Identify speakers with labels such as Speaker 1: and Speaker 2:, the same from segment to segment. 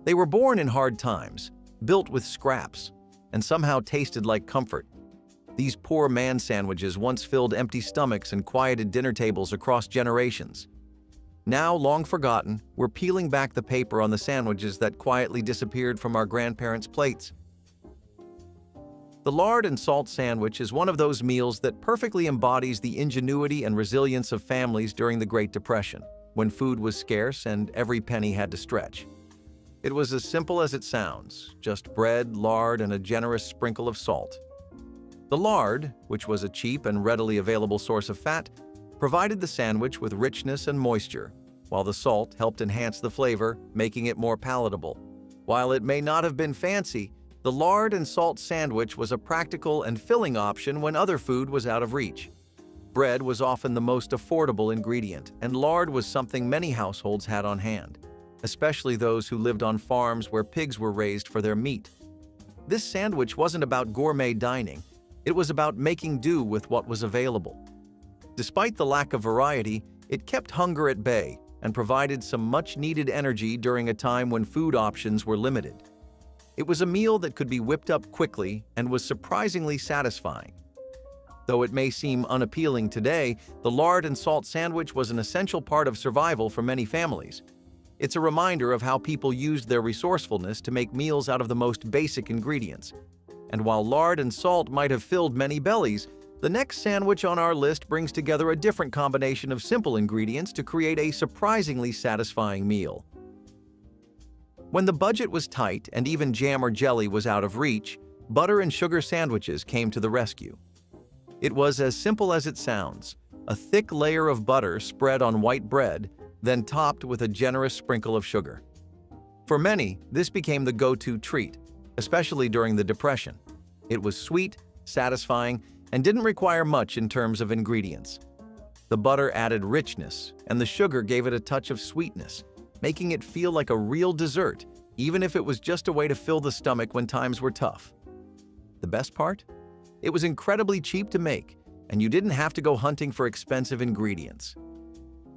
Speaker 1: They were born in hard times, built with scraps, and somehow tasted like comfort. These poor man sandwiches once filled empty stomachs and quieted dinner tables across generations. Now, long forgotten, we're peeling back the paper on the sandwiches that quietly disappeared from our grandparents' plates. The lard and salt sandwich is one of those meals that perfectly embodies the ingenuity and resilience of families during the Great Depression, when food was scarce and every penny had to stretch. It was as simple as it sounds, just bread, lard, and a generous sprinkle of salt. The lard, which was a cheap and readily available source of fat, provided the sandwich with richness and moisture, while the salt helped enhance the flavor, making it more palatable. While it may not have been fancy, the lard and salt sandwich was a practical and filling option when other food was out of reach. Bread was often the most affordable ingredient, and lard was something many households had on hand, especially those who lived on farms where pigs were raised for their meat. This sandwich wasn't about gourmet dining, it was about making do with what was available. Despite the lack of variety, it kept hunger at bay and provided some much-needed energy during a time when food options were limited. It was a meal that could be whipped up quickly and was surprisingly satisfying. Though it may seem unappealing today, the lard and salt sandwich was an essential part of survival for many families. It's a reminder of how people used their resourcefulness to make meals out of the most basic ingredients. And while lard and salt might have filled many bellies, the next sandwich on our list brings together a different combination of simple ingredients to create a surprisingly satisfying meal. When the budget was tight and even jam or jelly was out of reach, butter and sugar sandwiches came to the rescue. It was as simple as it sounds, a thick layer of butter spread on white bread, then topped with a generous sprinkle of sugar. For many, this became the go-to treat, especially during the Depression. It was sweet, satisfying, and didn't require much in terms of ingredients. The butter added richness, and the sugar gave it a touch of sweetness, making it feel like a real dessert, even if it was just a way to fill the stomach when times were tough. The best part? It was incredibly cheap to make, and you didn't have to go hunting for expensive ingredients.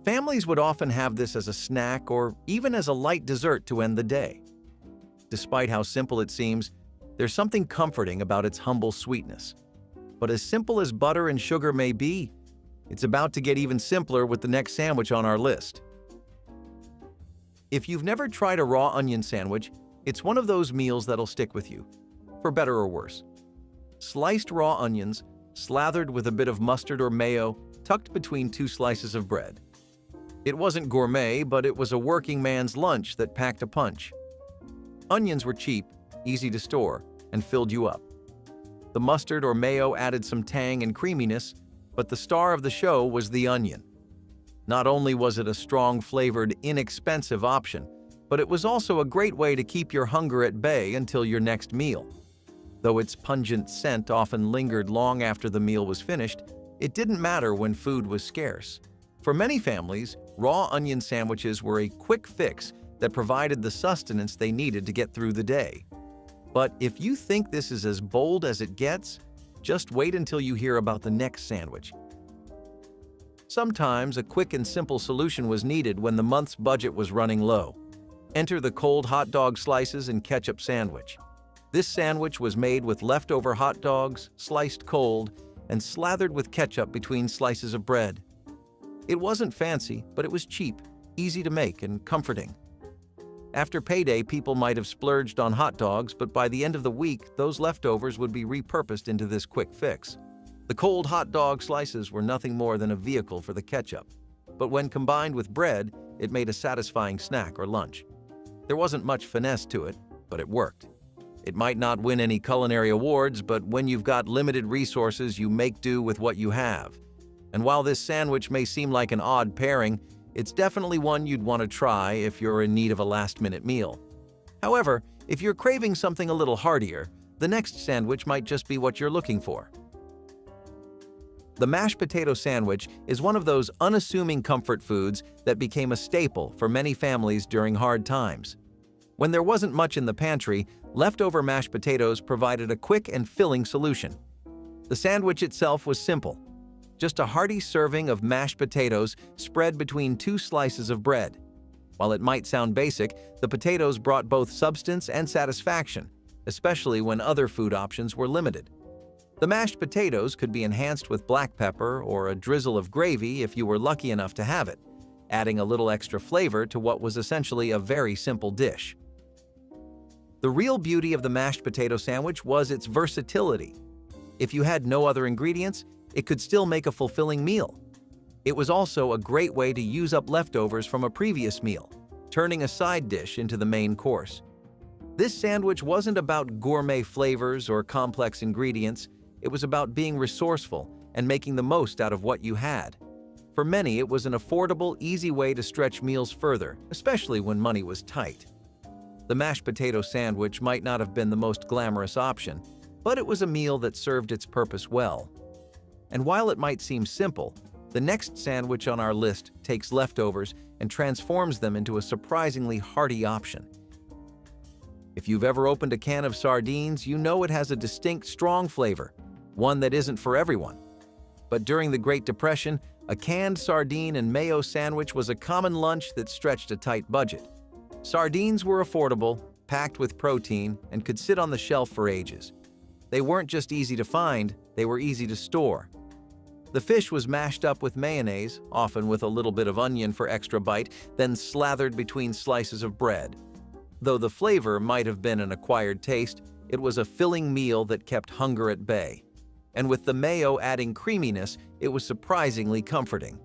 Speaker 1: Families would often have this as a snack or even as a light dessert to end the day. Despite how simple it seems, there's something comforting about its humble sweetness. But as simple as butter and sugar may be, it's about to get even simpler with the next sandwich on our list. If you've never tried a raw onion sandwich, it's one of those meals that'll stick with you, for better or worse. Sliced raw onions, slathered with a bit of mustard or mayo, tucked between two slices of bread. It wasn't gourmet, but it was a working man's lunch that packed a punch. Onions were cheap, easy to store, and filled you up. The mustard or mayo added some tang and creaminess, but the star of the show was the onion. Not only was it a strong-flavored, inexpensive option, but it was also a great way to keep your hunger at bay until your next meal. Though its pungent scent often lingered long after the meal was finished, it didn't matter when food was scarce. For many families, raw onion sandwiches were a quick fix that provided the sustenance they needed to get through the day. But if you think this is as bold as it gets, just wait until you hear about the next sandwich. Sometimes a quick and simple solution was needed when the month's budget was running low. Enter the cold hot dog slices and ketchup sandwich. This sandwich was made with leftover hot dogs, sliced cold, and slathered with ketchup between slices of bread. It wasn't fancy, but it was cheap, easy to make, and comforting. After payday, people might have splurged on hot dogs, but by the end of the week, those leftovers would be repurposed into this quick fix. The cold hot dog slices were nothing more than a vehicle for the ketchup, but when combined with bread, it made a satisfying snack or lunch. There wasn't much finesse to it, but it worked. It might not win any culinary awards, but when you've got limited resources, you make do with what you have. And while this sandwich may seem like an odd pairing, it's definitely one you'd want to try if you're in need of a last-minute meal. However, if you're craving something a little heartier, the next sandwich might just be what you're looking for. The mashed potato sandwich is one of those unassuming comfort foods that became a staple for many families during hard times. When there wasn't much in the pantry, leftover mashed potatoes provided a quick and filling solution. The sandwich itself was simple. Just a hearty serving of mashed potatoes spread between two slices of bread. While it might sound basic, the potatoes brought both substance and satisfaction, especially when other food options were limited. The mashed potatoes could be enhanced with black pepper or a drizzle of gravy if you were lucky enough to have it, adding a little extra flavor to what was essentially a very simple dish. The real beauty of the mashed potato sandwich was its versatility. If you had no other ingredients, it could still make a fulfilling meal. It was also a great way to use up leftovers from a previous meal, turning a side dish into the main course. This sandwich wasn't about gourmet flavors or complex ingredients. It was about being resourceful and making the most out of what you had. For many, it was an affordable, easy way to stretch meals further, especially when money was tight. The mashed potato sandwich might not have been the most glamorous option, but it was a meal that served its purpose well. And while it might seem simple, the next sandwich on our list takes leftovers and transforms them into a surprisingly hearty option. If you've ever opened a can of sardines, you know it has a distinct, strong flavor, one that isn't for everyone. But during the Great Depression, a canned sardine and mayo sandwich was a common lunch that stretched a tight budget. Sardines were affordable, packed with protein, and could sit on the shelf for ages. They weren't just easy to find, they were easy to store. The fish was mashed up with mayonnaise, often with a little bit of onion for extra bite, then slathered between slices of bread. Though the flavor might have been an acquired taste, it was a filling meal that kept hunger at bay. And with the mayo adding creaminess, it was surprisingly comforting.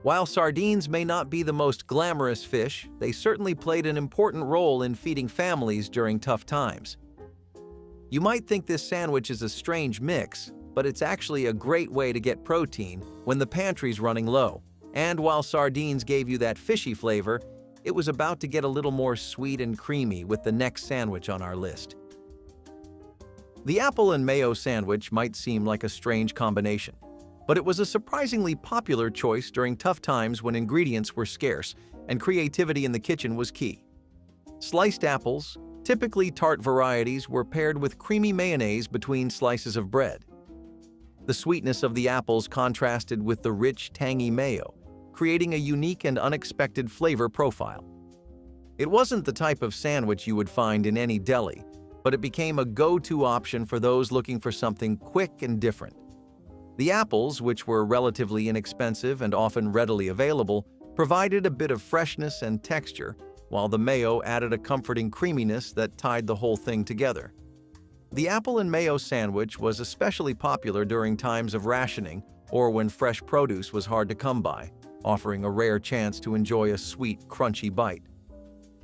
Speaker 1: While sardines may not be the most glamorous fish, they certainly played an important role in feeding families during tough times. You might think this sandwich is a strange mix, but it's actually a great way to get protein when the pantry's running low. And while sardines gave you that fishy flavor, it was about to get a little more sweet and creamy with the next sandwich on our list. The apple and mayo sandwich might seem like a strange combination, but it was a surprisingly popular choice during tough times when ingredients were scarce and creativity in the kitchen was key. Sliced apples, typically tart varieties, were paired with creamy mayonnaise between slices of bread. The sweetness of the apples contrasted with the rich, tangy mayo, creating a unique and unexpected flavor profile. It wasn't the type of sandwich you would find in any deli, but it became a go-to option for those looking for something quick and different. The apples, which were relatively inexpensive and often readily available, provided a bit of freshness and texture, while the mayo added a comforting creaminess that tied the whole thing together. The apple and mayo sandwich was especially popular during times of rationing or when fresh produce was hard to come by, offering a rare chance to enjoy a sweet, crunchy bite.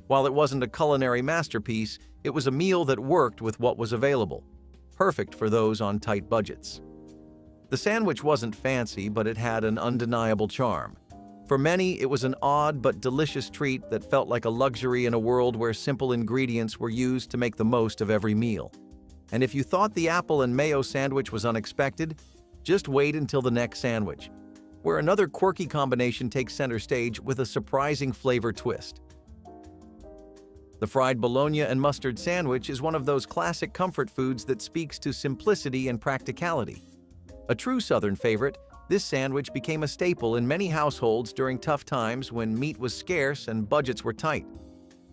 Speaker 1: While it wasn't a culinary masterpiece, it was a meal that worked with what was available, perfect for those on tight budgets. The sandwich wasn't fancy, but it had an undeniable charm. For many, it was an odd but delicious treat that felt like a luxury in a world where simple ingredients were used to make the most of every meal. And if you thought the apple and mayo sandwich was unexpected, just wait until the next sandwich, where another quirky combination takes center stage with a surprising flavor twist. The fried Bologna and mustard sandwich is one of those classic comfort foods that speaks to simplicity and practicality. A true Southern favorite, this sandwich became a staple in many households during tough times when meat was scarce and budgets were tight.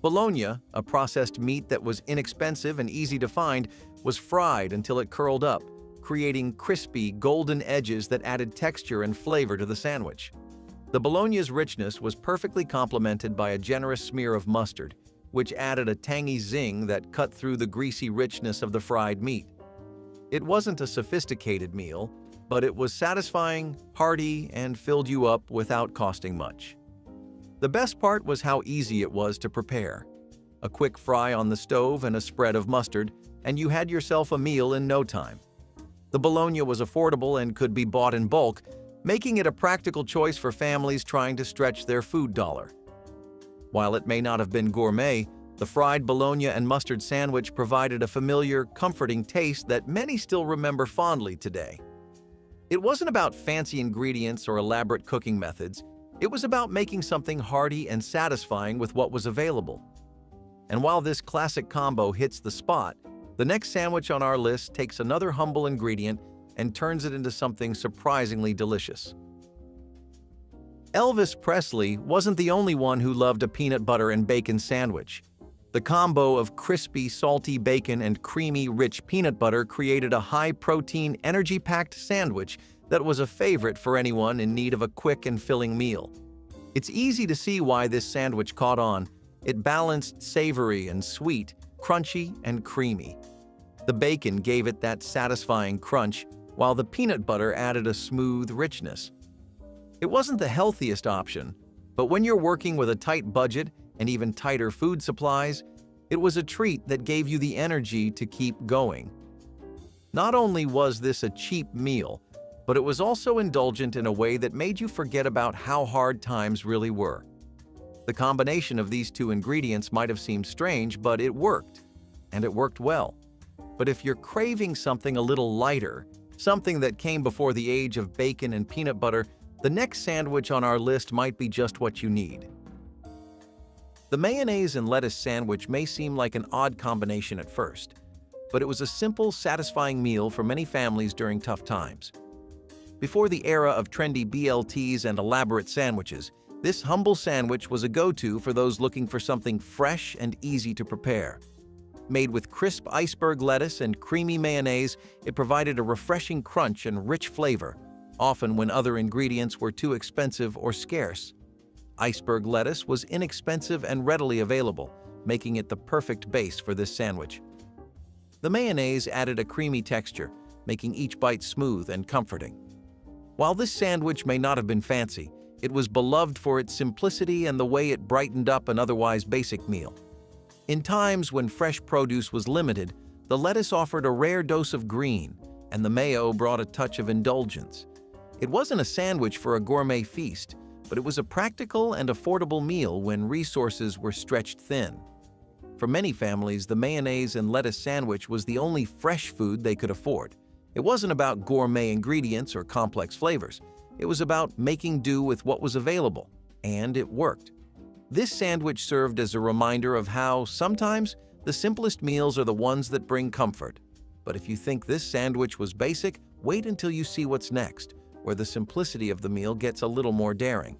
Speaker 1: Bologna, a processed meat that was inexpensive and easy to find, was fried until it curled up, creating crispy, golden edges that added texture and flavor to the sandwich. The Bologna's richness was perfectly complemented by a generous smear of mustard, which added a tangy zing that cut through the greasy richness of the fried meat. It wasn't a sophisticated meal, but it was satisfying, hearty, and filled you up without costing much. The best part was how easy it was to prepare. A quick fry on the stove and a spread of mustard, and you had yourself a meal in no time. The Bologna was affordable and could be bought in bulk, making it a practical choice for families trying to stretch their food dollar. While it may not have been gourmet, the fried Bologna and mustard sandwich provided a familiar, comforting taste that many still remember fondly today. It wasn't about fancy ingredients or elaborate cooking methods. It was about making something hearty and satisfying with what was available. And while this classic combo hits the spot, the next sandwich on our list takes another humble ingredient and turns it into something surprisingly delicious. Elvis Presley wasn't the only one who loved a peanut butter and bacon sandwich. The combo of crispy, salty bacon and creamy, rich peanut butter created a high-protein, energy-packed sandwich that was a favorite for anyone in need of a quick and filling meal. It's easy to see why this sandwich caught on. It balanced savory and sweet, crunchy and creamy. The bacon gave it that satisfying crunch, while the peanut butter added a smooth richness. It wasn't the healthiest option, but when you're working with a tight budget and even tighter food supplies, it was a treat that gave you the energy to keep going. Not only was this a cheap meal, but it was also indulgent in a way that made you forget about how hard times really were. The combination of these two ingredients might have seemed strange, but it worked, and it worked well. But if you're craving something a little lighter, something that came before the age of bacon and peanut butter, the next sandwich on our list might be just what you need. The mayonnaise and lettuce sandwich may seem like an odd combination at first, but it was a simple, satisfying meal for many families during tough times. Before the era of trendy BLTs and elaborate sandwiches, this humble sandwich was a go-to for those looking for something fresh and easy to prepare. Made with crisp iceberg lettuce and creamy mayonnaise, it provided a refreshing crunch and rich flavor, often when other ingredients were too expensive or scarce. Iceberg lettuce was inexpensive and readily available, making it the perfect base for this sandwich. The mayonnaise added a creamy texture, making each bite smooth and comforting. While this sandwich may not have been fancy, it was beloved for its simplicity and the way it brightened up an otherwise basic meal. In times when fresh produce was limited, the lettuce offered a rare dose of green, and the mayo brought a touch of indulgence. It wasn't a sandwich for a gourmet feast, but it was a practical and affordable meal when resources were stretched thin. For many families, the mayonnaise and lettuce sandwich was the only fresh food they could afford. It wasn't about gourmet ingredients or complex flavors. It was about making do with what was available, and it worked. This sandwich served as a reminder of how, sometimes, the simplest meals are the ones that bring comfort. But if you think this sandwich was basic, wait until you see what's next, where the simplicity of the meal gets a little more daring.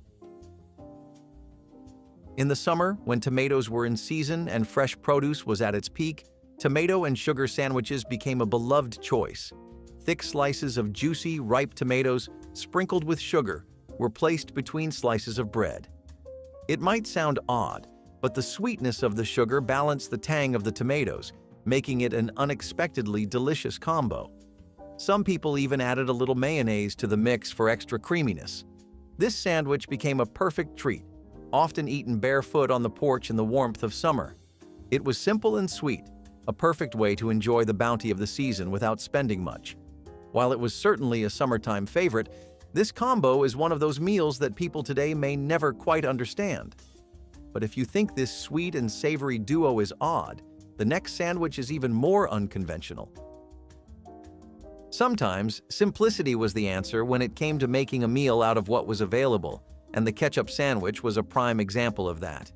Speaker 1: In the summer, when tomatoes were in season and fresh produce was at its peak, tomato and sugar sandwiches became a beloved choice. Thick slices of juicy, ripe tomatoes, sprinkled with sugar, were placed between slices of bread. It might sound odd, but the sweetness of the sugar balanced the tang of the tomatoes, making it an unexpectedly delicious combo. Some people even added a little mayonnaise to the mix for extra creaminess. This sandwich became a perfect treat, often eaten barefoot on the porch in the warmth of summer. It was simple and sweet, a perfect way to enjoy the bounty of the season without spending much. While it was certainly a summertime favorite, this combo is one of those meals that people today may never quite understand. But if you think this sweet and savory duo is odd, the next sandwich is even more unconventional. Sometimes, simplicity was the answer when it came to making a meal out of what was available, and the ketchup sandwich was a prime example of that.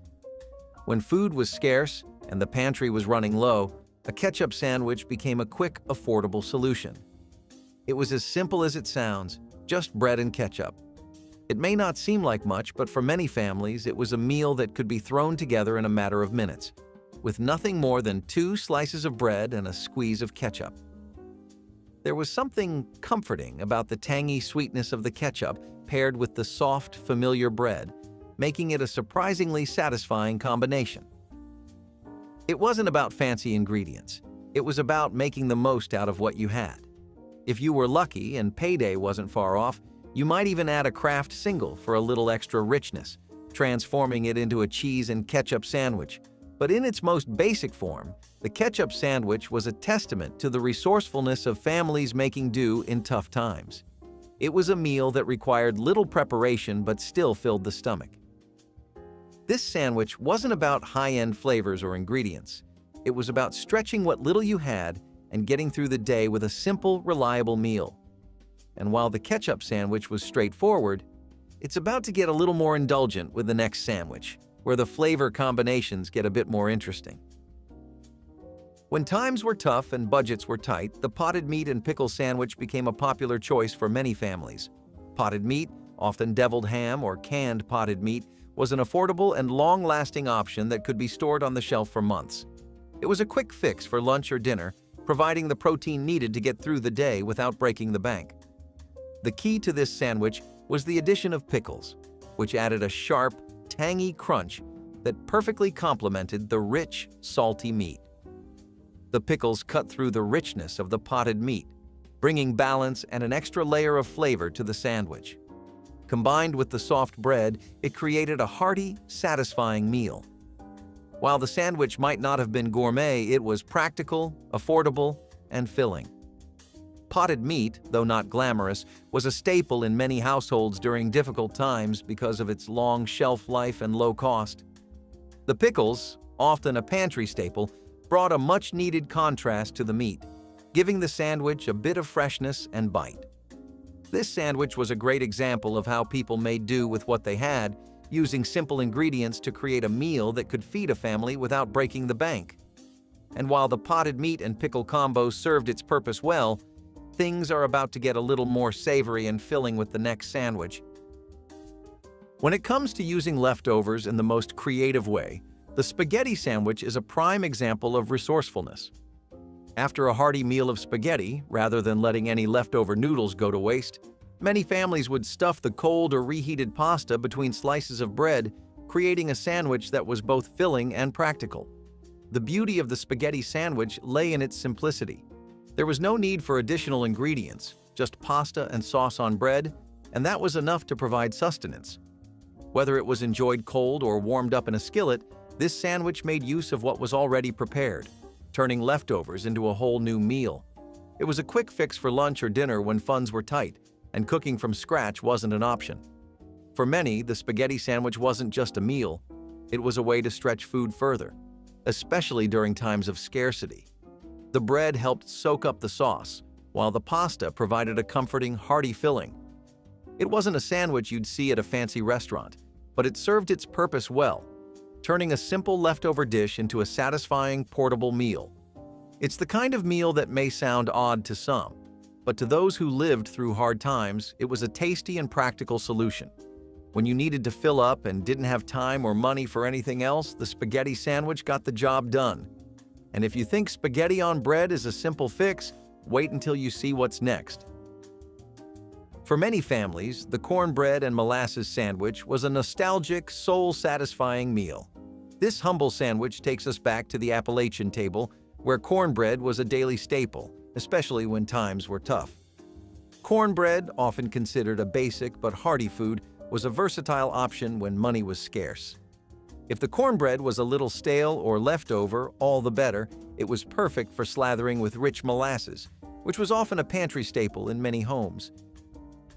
Speaker 1: When food was scarce and the pantry was running low, a ketchup sandwich became a quick, affordable solution. It was as simple as it sounds, just bread and ketchup. It may not seem like much, but for many families, it was a meal that could be thrown together in a matter of minutes, with nothing more than 2 slices of bread and a squeeze of ketchup. There was something comforting about the tangy sweetness of the ketchup paired with the soft, familiar bread, making it a surprisingly satisfying combination. It wasn't about fancy ingredients. It was about making the most out of what you had. If you were lucky and payday wasn't far off, you might even add a Kraft single for a little extra richness, transforming it into a cheese and ketchup sandwich. But in its most basic form, the ketchup sandwich was a testament to the resourcefulness of families making do in tough times. It was a meal that required little preparation but still filled the stomach. This sandwich wasn't about high-end flavors or ingredients. It was about stretching what little you had and getting through the day with a simple, reliable meal. And while the ketchup sandwich was straightforward, it's about to get a little more indulgent with the next sandwich, where the flavor combinations get a bit more interesting. When times were tough and budgets were tight, the potted meat and pickle sandwich became a popular choice for many families. Potted meat, often deviled ham or canned potted meat, was an affordable and long-lasting option that could be stored on the shelf for months. It was a quick fix for lunch or dinner, providing the protein needed to get through the day without breaking the bank. The key to this sandwich was the addition of pickles, which added a sharp, tangy crunch that perfectly complemented the rich, salty meat. The pickles cut through the richness of the potted meat, bringing balance and an extra layer of flavor to the sandwich. Combined with the soft bread, it created a hearty, satisfying meal. While the sandwich might not have been gourmet, it was practical, affordable, and filling. Potted meat, though not glamorous, was a staple in many households during difficult times because of its long shelf life and low cost. The pickles, often a pantry staple, brought a much-needed contrast to the meat, giving the sandwich a bit of freshness and bite. This sandwich was a great example of how people made do with what they had, using simple ingredients to create a meal that could feed a family without breaking the bank. And while the potted meat and pickle combo served its purpose well, things are about to get a little more savory and filling with the next sandwich. When it comes to using leftovers in the most creative way, the spaghetti sandwich is a prime example of resourcefulness. After a hearty meal of spaghetti, rather than letting any leftover noodles go to waste, many families would stuff the cold or reheated pasta between slices of bread, creating a sandwich that was both filling and practical. The beauty of the spaghetti sandwich lay in its simplicity. There was no need for additional ingredients, just pasta and sauce on bread, and that was enough to provide sustenance. Whether it was enjoyed cold or warmed up in a skillet, this sandwich made use of what was already prepared, turning leftovers into a whole new meal. It was a quick fix for lunch or dinner when funds were tight, and cooking from scratch wasn't an option. For many, the spaghetti sandwich wasn't just a meal, it was a way to stretch food further, especially during times of scarcity. The bread helped soak up the sauce, while the pasta provided a comforting, hearty filling. It wasn't a sandwich you'd see at a fancy restaurant, but it served its purpose well, turning a simple leftover dish into a satisfying, portable meal. It's the kind of meal that may sound odd to some, but to those who lived through hard times, it was a tasty and practical solution. When you needed to fill up and didn't have time or money for anything else, the spaghetti sandwich got the job done. And if you think spaghetti on bread is a simple fix, wait until you see what's next. For many families, the cornbread and molasses sandwich was a nostalgic, soul-satisfying meal. This humble sandwich takes us back to the Appalachian table, where cornbread was a daily staple, especially when times were tough. Cornbread, often considered a basic but hearty food, was a versatile option when money was scarce. If the cornbread was a little stale or leftover, all the better. It was perfect for slathering with rich molasses, which was often a pantry staple in many homes.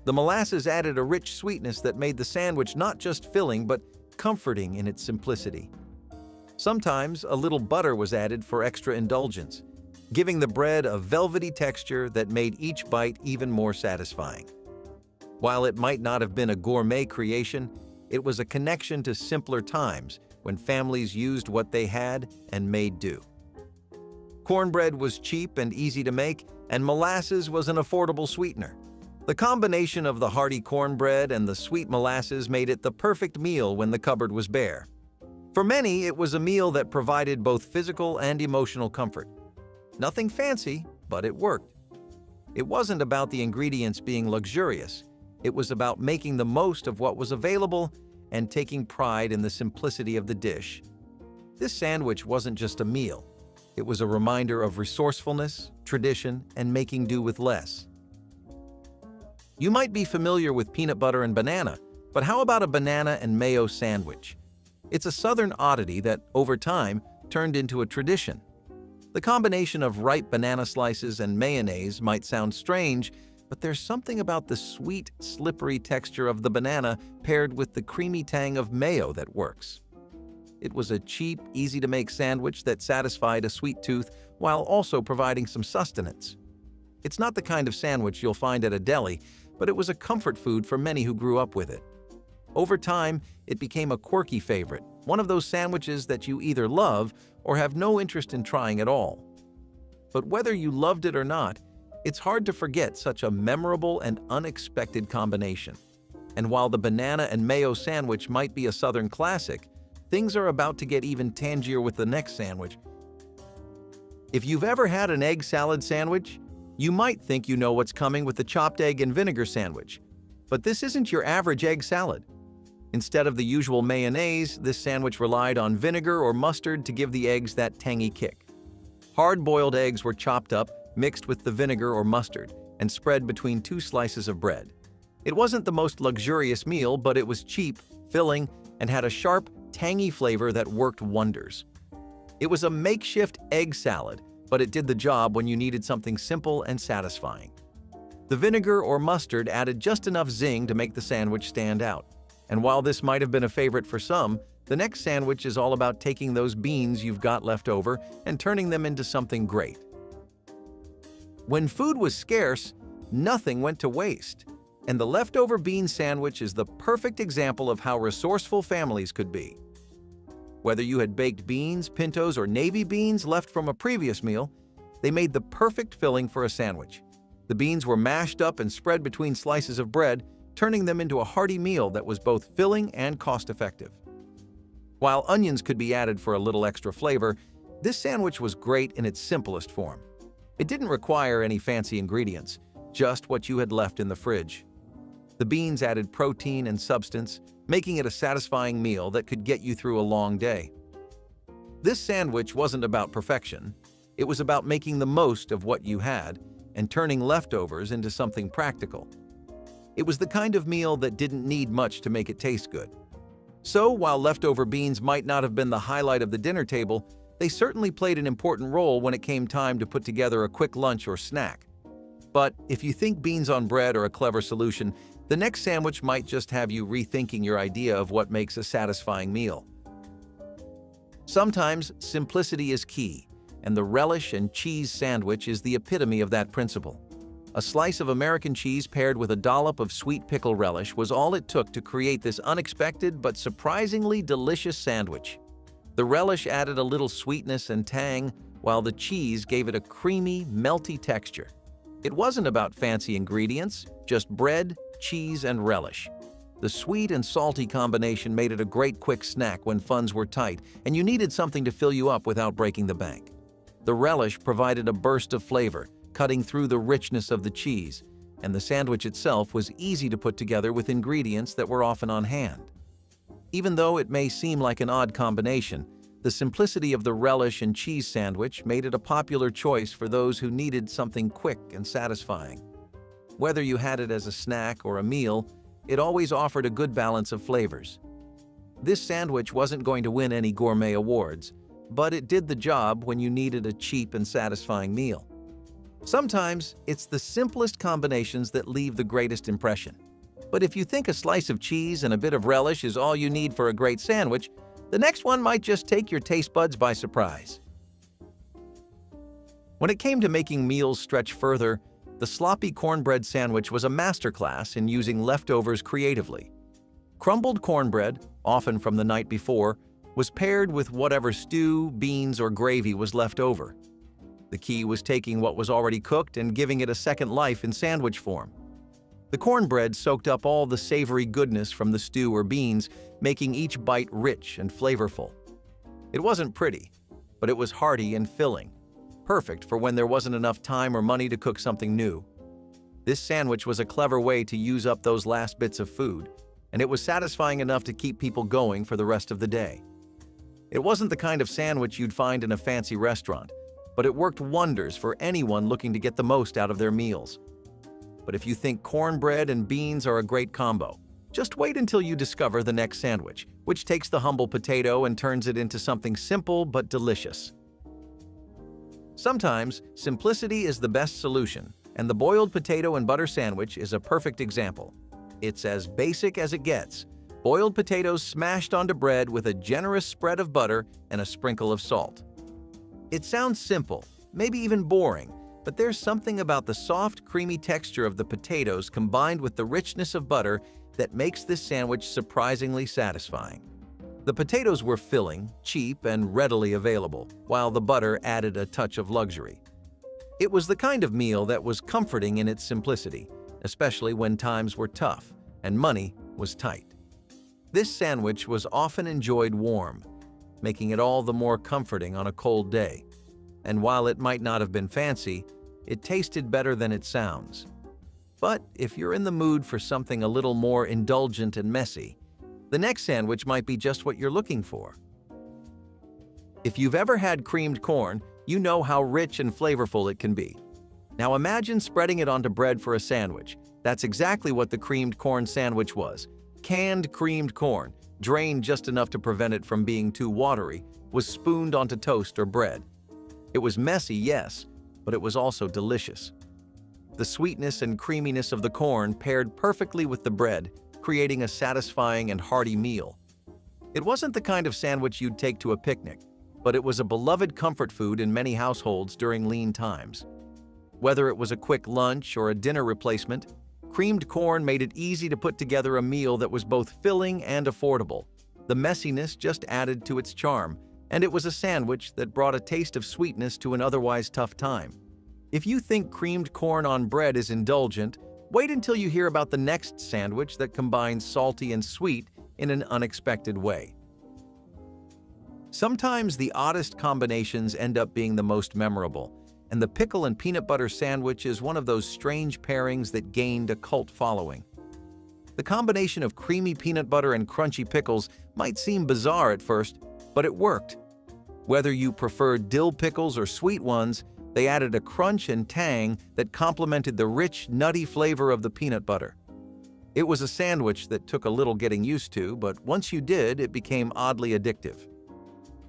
Speaker 1: The molasses added a rich sweetness that made the sandwich not just filling but comforting in its simplicity. Sometimes a little butter was added for extra indulgence, giving the bread a velvety texture that made each bite even more satisfying. While it might not have been a gourmet creation, it was a connection to simpler times when families used what they had and made do. Cornbread was cheap and easy to make, and molasses was an affordable sweetener. The combination of the hearty cornbread and the sweet molasses made it the perfect meal when the cupboard was bare. For many, it was a meal that provided both physical and emotional comfort. Nothing fancy, but it worked. It wasn't about the ingredients being luxurious. It was about making the most of what was available and taking pride in the simplicity of the dish. This sandwich wasn't just a meal. It was a reminder of resourcefulness, tradition, and making do with less. You might be familiar with peanut butter and banana, but how about a banana and mayo sandwich? It's a southern oddity that, over time, turned into a tradition. The combination of ripe banana slices and mayonnaise might sound strange, but there's something about the sweet, slippery texture of the banana paired with the creamy tang of mayo that works. It was a cheap, easy-to-make sandwich that satisfied a sweet tooth while also providing some sustenance. It's not the kind of sandwich you'll find at a deli, but it was a comfort food for many who grew up with it. Over time, it became a quirky favorite, one of those sandwiches that you either love or have no interest in trying at all. But whether you loved it or not, it's hard to forget such a memorable and unexpected combination. And while the banana and mayo sandwich might be a Southern classic, things are about to get even tangier with the next sandwich. If you've ever had an egg salad sandwich, you might think you know what's coming with the chopped egg and vinegar sandwich. But this isn't your average egg salad. Instead of the usual mayonnaise, this sandwich relied on vinegar or mustard to give the eggs that tangy kick. Hard-boiled eggs were chopped up, mixed with the vinegar or mustard, and spread between 2 slices of bread. It wasn't the most luxurious meal, but it was cheap, filling, and had a sharp, tangy flavor that worked wonders. It was a makeshift egg salad, but it did the job when you needed something simple and satisfying. The vinegar or mustard added just enough zing to make the sandwich stand out. And while this might have been a favorite for some, the next sandwich is all about taking those beans you've got left over and turning them into something great. When food was scarce, nothing went to waste. And the leftover bean sandwich is the perfect example of how resourceful families could be. Whether you had baked beans, pintos, or navy beans left from a previous meal, they made the perfect filling for a sandwich. The beans were mashed up and spread between slices of bread, turning them into a hearty meal that was both filling and cost-effective. While onions could be added for a little extra flavor, this sandwich was great in its simplest form. It didn't require any fancy ingredients, just what you had left in the fridge. The beans added protein and substance, making it a satisfying meal that could get you through a long day. This sandwich wasn't about perfection. It was about making the most of what you had and turning leftovers into something practical. It was the kind of meal that didn't need much to make it taste good. So, while leftover beans might not have been the highlight of the dinner table, they certainly played an important role when it came time to put together a quick lunch or snack. But if you think beans on bread are a clever solution, the next sandwich might just have you rethinking your idea of what makes a satisfying meal. Sometimes simplicity is key, and the relish and cheese sandwich is the epitome of that principle. A slice of American cheese paired with a dollop of sweet pickle relish was all it took to create this unexpected but surprisingly delicious sandwich. The relish added a little sweetness and tang, while the cheese gave it a creamy, melty texture. It wasn't about fancy ingredients, just bread, cheese, and relish. The sweet and salty combination made it a great quick snack when funds were tight and you needed something to fill you up without breaking the bank. The relish provided a burst of flavor, cutting through the richness of the cheese, and the sandwich itself was easy to put together with ingredients that were often on hand. Even though it may seem like an odd combination, the simplicity of the relish and cheese sandwich made it a popular choice for those who needed something quick and satisfying. Whether you had it as a snack or a meal, it always offered a good balance of flavors. This sandwich wasn't going to win any gourmet awards, but it did the job when you needed a cheap and satisfying meal. Sometimes, it's the simplest combinations that leave the greatest impression. But if you think a slice of cheese and a bit of relish is all you need for a great sandwich, the next one might just take your taste buds by surprise. When it came to making meals stretch further, the sloppy cornbread sandwich was a masterclass in using leftovers creatively. Crumbled cornbread, often from the night before, was paired with whatever stew, beans, or gravy was left over. The key was taking what was already cooked and giving it a second life in sandwich form. The cornbread soaked up all the savory goodness from the stew or beans, making each bite rich and flavorful. It wasn't pretty, but it was hearty and filling, perfect for when there wasn't enough time or money to cook something new. This sandwich was a clever way to use up those last bits of food, and it was satisfying enough to keep people going for the rest of the day. It wasn't the kind of sandwich you'd find in a fancy restaurant, but it worked wonders for anyone looking to get the most out of their meals. But if you think cornbread and beans are a great combo, just wait until you discover the next sandwich, which takes the humble potato and turns it into something simple but delicious. Sometimes, simplicity is the best solution, and the boiled potato and butter sandwich is a perfect example. It's as basic as it gets: boiled potatoes smashed onto bread with a generous spread of butter and a sprinkle of salt. It sounds simple, maybe even boring, but there's something about the soft, creamy texture of the potatoes combined with the richness of butter that makes this sandwich surprisingly satisfying. The potatoes were filling, cheap, and readily available, while the butter added a touch of luxury. It was the kind of meal that was comforting in its simplicity, especially when times were tough and money was tight. This sandwich was often enjoyed warm, making it all the more comforting on a cold day. And while it might not have been fancy, it tasted better than it sounds. But if you're in the mood for something a little more indulgent and messy, the next sandwich might be just what you're looking for. If you've ever had creamed corn, you know how rich and flavorful it can be. Now imagine spreading it onto bread for a sandwich. That's exactly what the creamed corn sandwich was. Canned creamed corn, drained just enough to prevent it from being too watery, was spooned onto toast or bread. It was messy, yes, but it was also delicious. The sweetness and creaminess of the corn paired perfectly with the bread, creating a satisfying and hearty meal. It wasn't the kind of sandwich you'd take to a picnic, but it was a beloved comfort food in many households during lean times. Whether it was a quick lunch or a dinner replacement, creamed corn made it easy to put together a meal that was both filling and affordable. The messiness just added to its charm, and it was a sandwich that brought a taste of sweetness to an otherwise tough time. If you think creamed corn on bread is indulgent, wait until you hear about the next sandwich that combines salty and sweet in an unexpected way. Sometimes the oddest combinations end up being the most memorable, and the pickle and peanut butter sandwich is one of those strange pairings that gained a cult following. The combination of creamy peanut butter and crunchy pickles might seem bizarre at first, but it worked. Whether you prefer dill pickles or sweet ones, they added a crunch and tang that complemented the rich, nutty flavor of the peanut butter. It was a sandwich that took a little getting used to, but once you did, it became oddly addictive.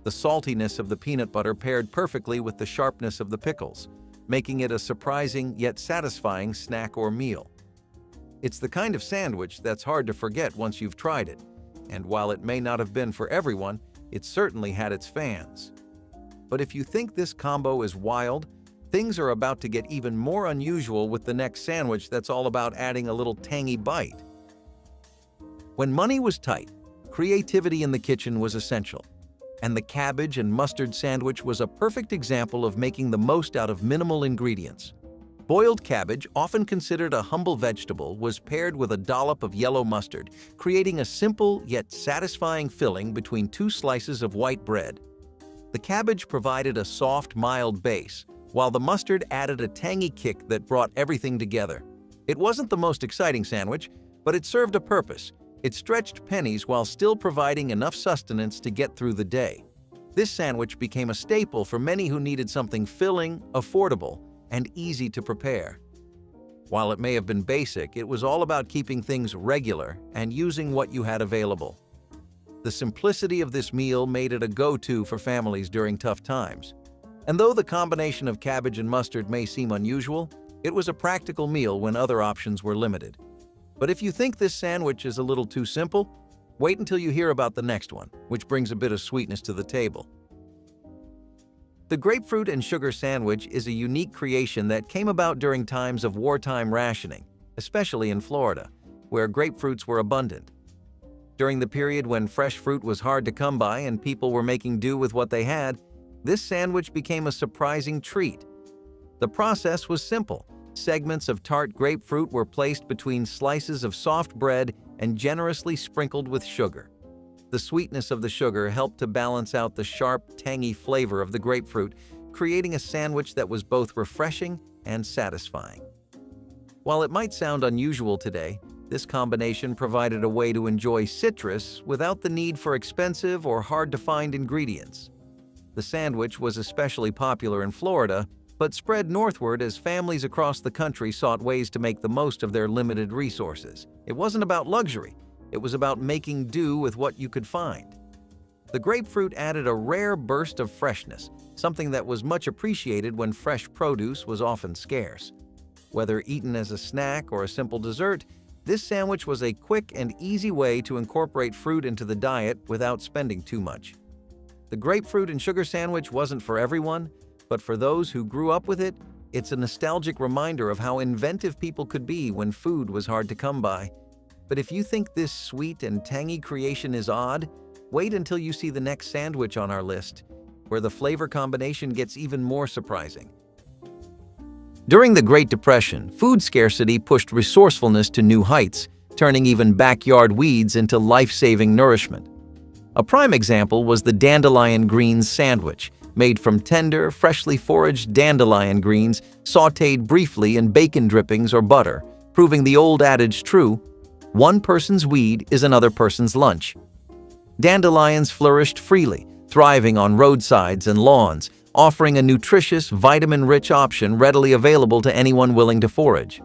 Speaker 1: The saltiness of the peanut butter paired perfectly with the sharpness of the pickles, making it a surprising yet satisfying snack or meal. It's the kind of sandwich that's hard to forget once you've tried it, and while it may not have been for everyone, it certainly had its fans. But if you think this combo is wild, things are about to get even more unusual with the next sandwich that's all about adding a little tangy bite. When money was tight, creativity in the kitchen was essential. And the cabbage and mustard sandwich was a perfect example of making the most out of minimal ingredients. Boiled cabbage, often considered a humble vegetable, was paired with a dollop of yellow mustard, creating a simple yet satisfying filling between two slices of white bread. The cabbage provided a soft, mild base, while the mustard added a tangy kick that brought everything together. It wasn't the most exciting sandwich, but it served a purpose. It stretched pennies while still providing enough sustenance to get through the day. This sandwich became a staple for many who needed something filling, affordable, and easy to prepare. While it may have been basic, it was all about keeping things regular and using what you had available. The simplicity of this meal made it a go-to for families during tough times. And though the combination of cabbage and mustard may seem unusual, it was a practical meal when other options were limited. But if you think this sandwich is a little too simple, wait until you hear about the next one, which brings a bit of sweetness to the table. The grapefruit and sugar sandwich is a unique creation that came about during times of wartime rationing, especially in Florida, where grapefruits were abundant. During the period when fresh fruit was hard to come by and people were making do with what they had, this sandwich became a surprising treat. The process was simple. Segments of tart grapefruit were placed between slices of soft bread and generously sprinkled with sugar. The sweetness of the sugar helped to balance out the sharp, tangy flavor of the grapefruit, creating a sandwich that was both refreshing and satisfying. While it might sound unusual today, this combination provided a way to enjoy citrus without the need for expensive or hard-to-find ingredients. The sandwich was especially popular in Florida, but spread northward as families across the country sought ways to make the most of their limited resources. It wasn't about luxury, it was about making do with what you could find. The grapefruit added a rare burst of freshness, something that was much appreciated when fresh produce was often scarce. Whether eaten as a snack or a simple dessert, this sandwich was a quick and easy way to incorporate fruit into the diet without spending too much. The grapefruit and sugar sandwich wasn't for everyone, but for those who grew up with it, it's a nostalgic reminder of how inventive people could be when food was hard to come by. But if you think this sweet and tangy creation is odd, wait until you see the next sandwich on our list, where the flavor combination gets even more surprising. During the Great Depression, food scarcity pushed resourcefulness to new heights, turning even backyard weeds into life-saving nourishment. A prime example was the dandelion greens sandwich, made from tender, freshly foraged dandelion greens sautéed briefly in bacon drippings or butter, proving the old adage true: one person's weed is another person's lunch. Dandelions flourished freely, thriving on roadsides and lawns, offering a nutritious, vitamin-rich option readily available to anyone willing to forage.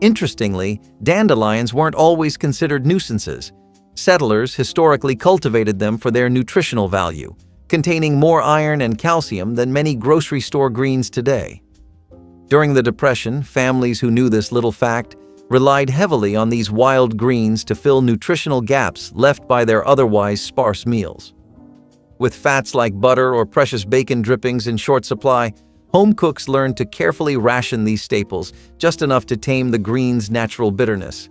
Speaker 1: Interestingly, dandelions weren't always considered nuisances. Settlers historically cultivated them for their nutritional value, containing more iron and calcium than many grocery store greens today. During the Depression, families who knew this little fact relied heavily on these wild greens to fill nutritional gaps left by their otherwise sparse meals. With fats like butter or precious bacon drippings in short supply, home cooks learned to carefully ration these staples, just enough to tame the green's natural bitterness.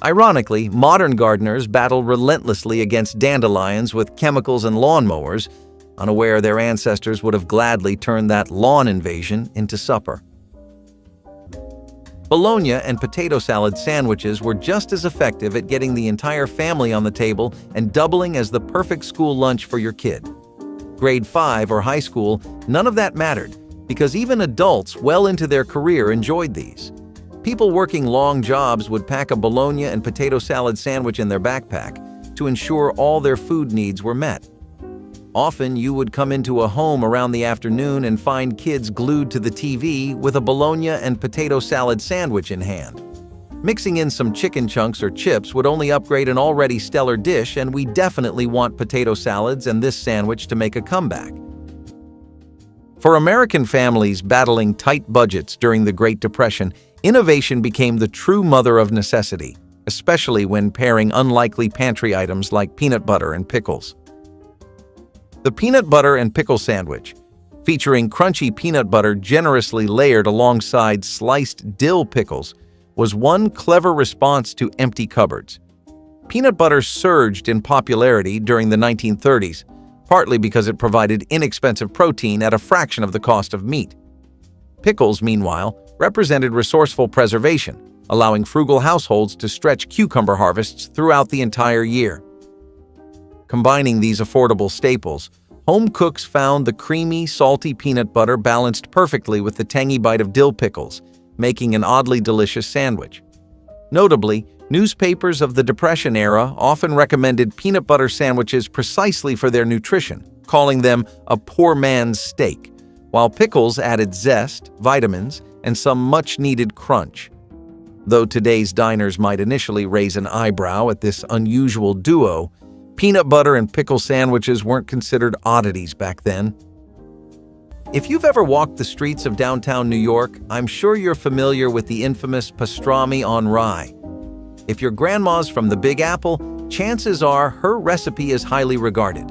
Speaker 1: Ironically, modern gardeners battle relentlessly against dandelions with chemicals and lawnmowers, unaware their ancestors would have gladly turned that lawn invasion into supper. Bologna and potato salad sandwiches were just as effective at getting the entire family on the table and doubling as the perfect school lunch for your kid. Grade 5 or high school, none of that mattered, because even adults well into their career enjoyed these. People working long jobs would pack a bologna and potato salad sandwich in their backpack to ensure all their food needs were met. Often you would come into a home around the afternoon and find kids glued to the TV with a bologna and potato salad sandwich in hand. Mixing in some chicken chunks or chips would only upgrade an already stellar dish, and we definitely want potato salads and this sandwich to make a comeback. For American families battling tight budgets during the Great Depression, innovation became the true mother of necessity, especially when pairing unlikely pantry items like peanut butter and pickles. The peanut butter and pickle sandwich, featuring crunchy peanut butter generously layered alongside sliced dill pickles, was one clever response to empty cupboards. Peanut butter surged in popularity during the 1930s, partly because it provided inexpensive protein at a fraction of the cost of meat. Pickles, meanwhile, represented resourceful preservation, allowing frugal households to stretch cucumber harvests throughout the entire year. Combining these affordable staples, home cooks found the creamy, salty peanut butter balanced perfectly with the tangy bite of dill pickles, making an oddly delicious sandwich. Notably, newspapers of the Depression era often recommended peanut butter sandwiches precisely for their nutrition, calling them a poor man's steak, while pickles added zest, vitamins, and some much-needed crunch. Though today's diners might initially raise an eyebrow at this unusual duo, peanut butter and pickle sandwiches weren't considered oddities back then. If you've ever walked the streets of downtown New York, I'm sure you're familiar with the infamous pastrami on rye. If your grandma's from the Big Apple, chances are her recipe is highly regarded.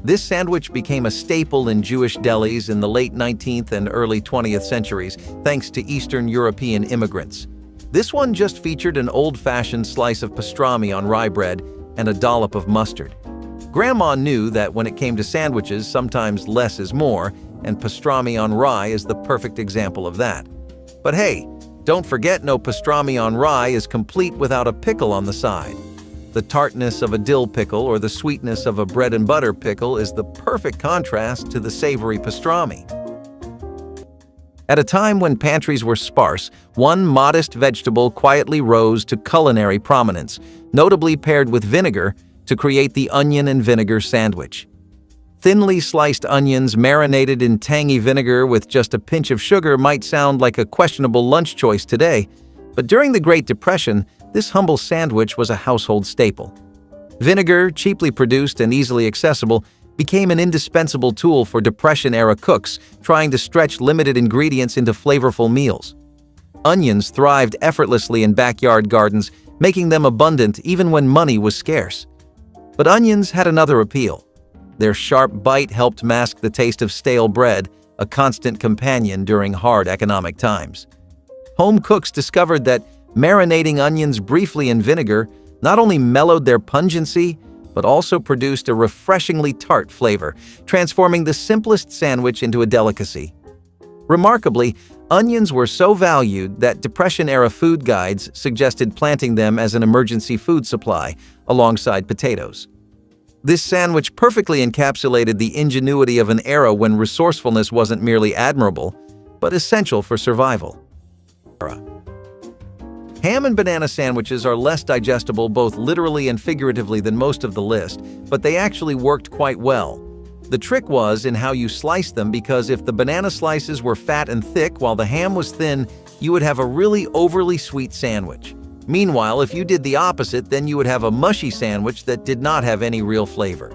Speaker 1: This sandwich became a staple in Jewish delis in the late 19th and early 20th centuries, thanks to Eastern European immigrants. This one just featured an old-fashioned slice of pastrami on rye bread and a dollop of mustard. Grandma knew that when it came to sandwiches, sometimes less is more, and pastrami on rye is the perfect example of that. But hey, don't forget no pastrami on rye is complete without a pickle on the side. The tartness of a dill pickle or the sweetness of a bread and butter pickle is the perfect contrast to the savory pastrami. At a time when pantries were sparse, one modest vegetable quietly rose to culinary prominence, notably paired with vinegar to create the onion and vinegar sandwich. Thinly sliced onions marinated in tangy vinegar with just a pinch of sugar might sound like a questionable lunch choice today, but during the Great Depression, this humble sandwich was a household staple. Vinegar, cheaply produced and easily accessible, became an indispensable tool for Depression-era cooks trying to stretch limited ingredients into flavorful meals. Onions thrived effortlessly in backyard gardens, making them abundant even when money was scarce. But onions had another appeal. Their sharp bite helped mask the taste of stale bread, a constant companion during hard economic times. Home cooks discovered that marinating onions briefly in vinegar not only mellowed their pungency, but also produced a refreshingly tart flavor, transforming the simplest sandwich into a delicacy. Remarkably, Onions were so valued that Depression-era food guides suggested planting them as an emergency food supply, alongside potatoes. This sandwich perfectly encapsulated the ingenuity of an era when resourcefulness wasn't merely admirable, but essential for survival. Ham and banana sandwiches are less digestible both literally and figuratively than most of the list, but they actually worked quite well. The trick was in how you sliced them, because if the banana slices were fat and thick while the ham was thin, you would have a really overly sweet sandwich. Meanwhile, if you did the opposite, then you would have a mushy sandwich that did not have any real flavor.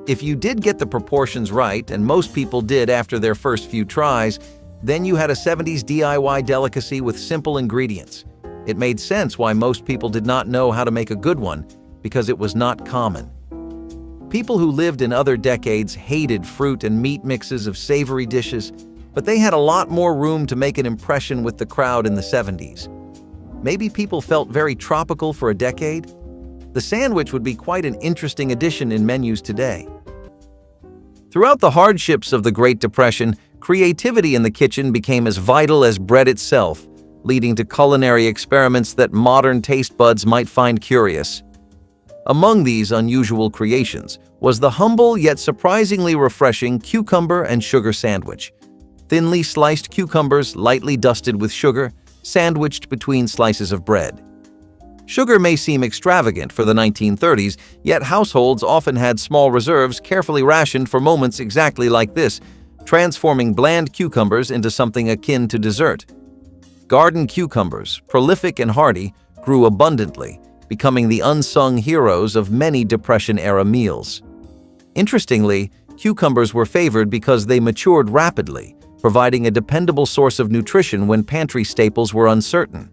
Speaker 1: If you did get the proportions right, and most people did after their first few tries, then you had a 70s DIY delicacy with simple ingredients. It made sense why most people did not know how to make a good one, because it was not common. People who lived in other decades hated fruit and meat mixes of savory dishes, but they had a lot more room to make an impression with the crowd in the 70s. Maybe people felt very tropical for a decade? The sandwich would be quite an interesting addition in menus today. Throughout the hardships of the Great Depression, creativity in the kitchen became as vital as bread itself, leading to culinary experiments that modern taste buds might find curious. Among these unusual creations was the humble yet surprisingly refreshing cucumber and sugar sandwich. Thinly sliced cucumbers, lightly dusted with sugar, sandwiched between slices of bread. Sugar may seem extravagant for the 1930s, yet households often had small reserves carefully rationed for moments exactly like this, transforming bland cucumbers into something akin to dessert. Garden cucumbers, prolific and hardy, grew abundantly, becoming the unsung heroes of many Depression-era meals. Interestingly, cucumbers were favored because they matured rapidly, providing a dependable source of nutrition when pantry staples were uncertain.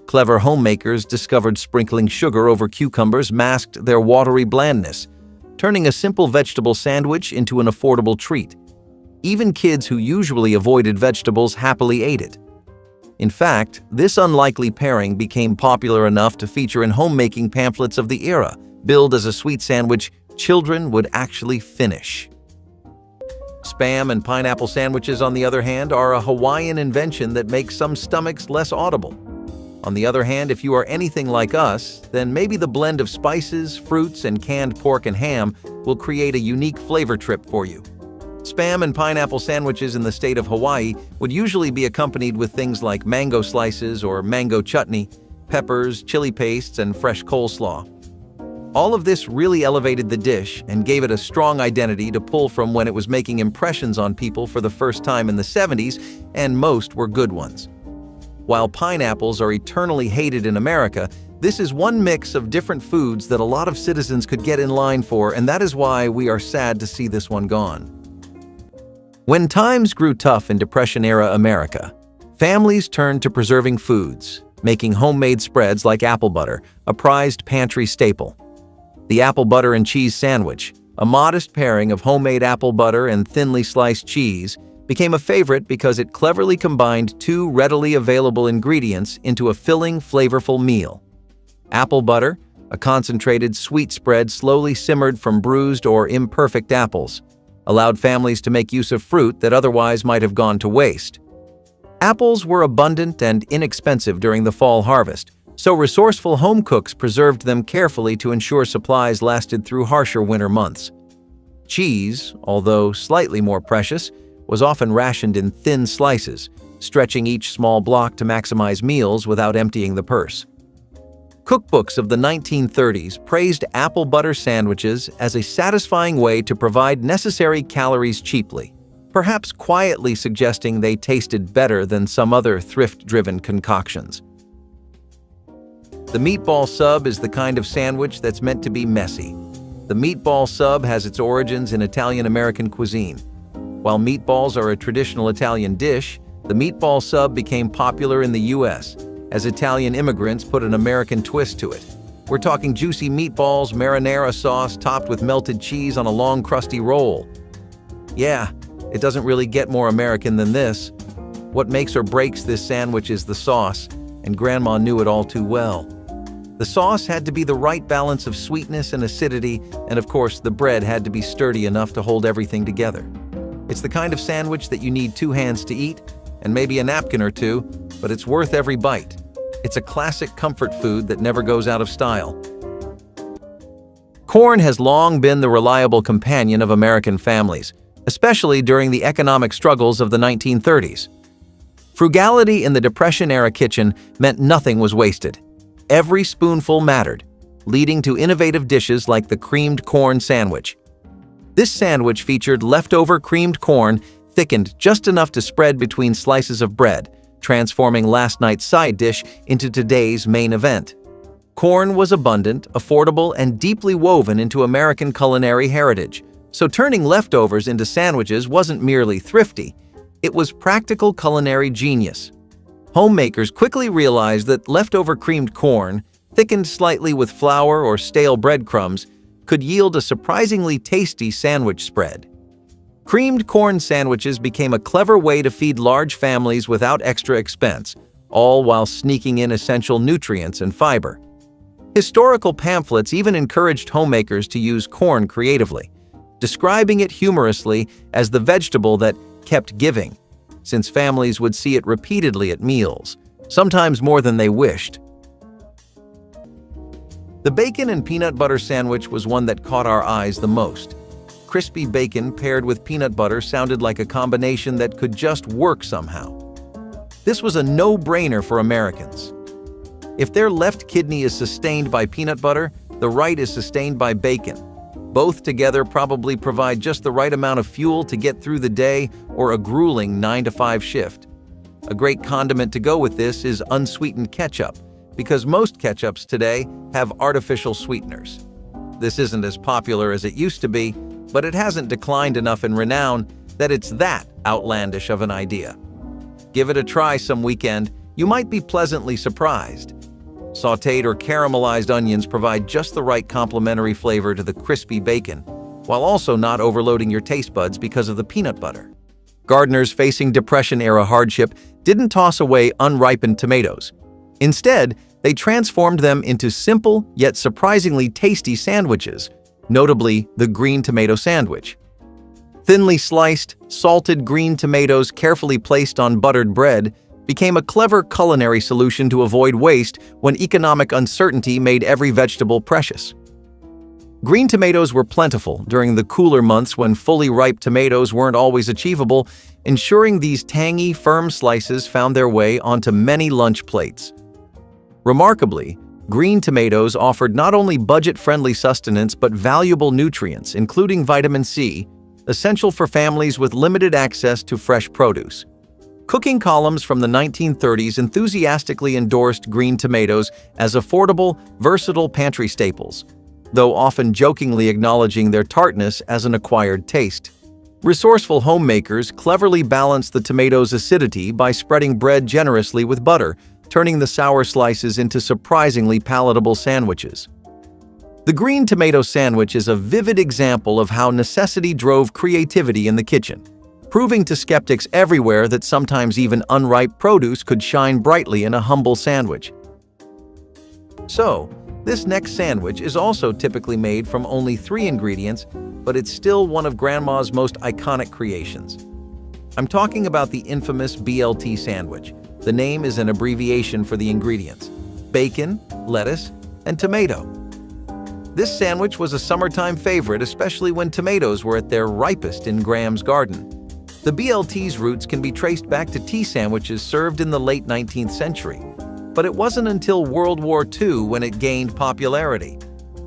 Speaker 1: Clever homemakers discovered sprinkling sugar over cucumbers masked their watery blandness, turning a simple vegetable sandwich into an affordable treat. Even kids who usually avoided vegetables happily ate it. In fact, this unlikely pairing became popular enough to feature in homemaking pamphlets of the era, billed as a sweet sandwich children would actually finish. Spam and pineapple sandwiches, on the other hand, are a Hawaiian invention that makes some stomachs less audible. On the other hand, if you are anything like us, then maybe the blend of spices, fruits, and canned pork and ham will create a unique flavor trip for you. Spam and pineapple sandwiches in the state of Hawaii would usually be accompanied with things like mango slices or mango chutney, peppers, chili pastes, and fresh coleslaw. All of this really elevated the dish and gave it a strong identity to pull from when it was making impressions on people for the first time in the 70s, and most were good ones. While pineapples are eternally hated in America, this is one mix of different foods that a lot of citizens could get in line for, and that is why we are sad to see this one gone. When times grew tough in Depression-era America, families turned to preserving foods, making homemade spreads like apple butter, a prized pantry staple. The apple butter and cheese sandwich, a modest pairing of homemade apple butter and thinly sliced cheese, became a favorite because it cleverly combined two readily available ingredients into a filling, flavorful meal. Apple butter, a concentrated sweet spread slowly simmered from bruised or imperfect apples, allowed families to make use of fruit that otherwise might have gone to waste. Apples were abundant and inexpensive during the fall harvest, so resourceful home cooks preserved them carefully to ensure supplies lasted through harsher winter months. Cheese, although slightly more precious, was often rationed in thin slices, stretching each small block to maximize meals without emptying the purse. Cookbooks of the 1930s praised apple butter sandwiches as a satisfying way to provide necessary calories cheaply, perhaps quietly suggesting they tasted better than some other thrift-driven concoctions. The meatball sub is the kind of sandwich that's meant to be messy. The meatball sub has its origins in Italian-American cuisine. While meatballs are a traditional Italian dish, the meatball sub became popular in the U.S., as Italian immigrants put an American twist to it. We're talking juicy meatballs, marinara sauce topped with melted cheese on a long, crusty roll. Yeah, it doesn't really get more American than this. What makes or breaks this sandwich is the sauce, and Grandma knew it all too well. The sauce had to be the right balance of sweetness and acidity, and of course, the bread had to be sturdy enough to hold everything together. It's the kind of sandwich that you need two hands to eat, and maybe a napkin or two, but it's worth every bite. It's a classic comfort food that never goes out of style. Corn has long been the reliable companion of American families, especially during the economic struggles of the 1930s. Frugality in the Depression-era kitchen meant nothing was wasted. Every spoonful mattered, leading to innovative dishes like the creamed corn sandwich. This sandwich featured leftover creamed corn thickened just enough to spread between slices of bread, transforming last night's side dish into today's main event. Corn was abundant, affordable, and deeply woven into American culinary heritage, so turning leftovers into sandwiches wasn't merely thrifty, it was practical culinary genius. Homemakers quickly realized that leftover creamed corn, thickened slightly with flour or stale breadcrumbs, could yield a surprisingly tasty sandwich spread. Creamed corn sandwiches became a clever way to feed large families without extra expense, all while sneaking in essential nutrients and fiber. Historical pamphlets even encouraged homemakers to use corn creatively, describing it humorously as the vegetable that kept giving, since families would see it repeatedly at meals, sometimes more than they wished. The bacon and peanut butter sandwich was one that caught our eyes the most. Crispy bacon paired with peanut butter sounded like a combination that could just work somehow. This was a no-brainer for Americans. If their left kidney is sustained by peanut butter, the right is sustained by bacon. Both together probably provide just the right amount of fuel to get through the day or a grueling 9-to-5 shift. A great condiment to go with this is unsweetened ketchup, because most ketchups today have artificial sweeteners. This isn't as popular as it used to be, but it hasn't declined enough in renown that it's that outlandish of an idea. Give it a try some weekend, you might be pleasantly surprised. Sautéed or caramelized onions provide just the right complementary flavor to the crispy bacon, while also not overloading your taste buds because of the peanut butter. Gardeners facing Depression-era hardship didn't toss away unripened tomatoes. Instead, they transformed them into simple yet surprisingly tasty sandwiches, notably the green tomato sandwich. Thinly sliced, salted green tomatoes carefully placed on buttered bread became a clever culinary solution to avoid waste when economic uncertainty made every vegetable precious. Green tomatoes were plentiful during the cooler months when fully ripe tomatoes weren't always achievable, ensuring these tangy, firm slices found their way onto many lunch plates. Remarkably, green tomatoes offered not only budget-friendly sustenance but valuable nutrients, including vitamin C, essential for families with limited access to fresh produce. Cooking columns from the 1930s enthusiastically endorsed green tomatoes as affordable, versatile pantry staples, though often jokingly acknowledging their tartness as an acquired taste. Resourceful homemakers cleverly balanced the tomatoes' acidity by spreading bread generously with butter, turning the sour slices into surprisingly palatable sandwiches. The green tomato sandwich is a vivid example of how necessity drove creativity in the kitchen, proving to skeptics everywhere that sometimes even unripe produce could shine brightly in a humble sandwich. So, this next sandwich is also typically made from only 3 ingredients, but it's still one of Grandma's most iconic creations. I'm talking about the infamous BLT sandwich. The name is an abbreviation for the ingredients: bacon, lettuce, and tomato. This sandwich was a summertime favorite, especially when tomatoes were at their ripest in Graham's garden. The BLT's roots can be traced back to tea sandwiches served in the late 19th century, but it wasn't until World War II when it gained popularity.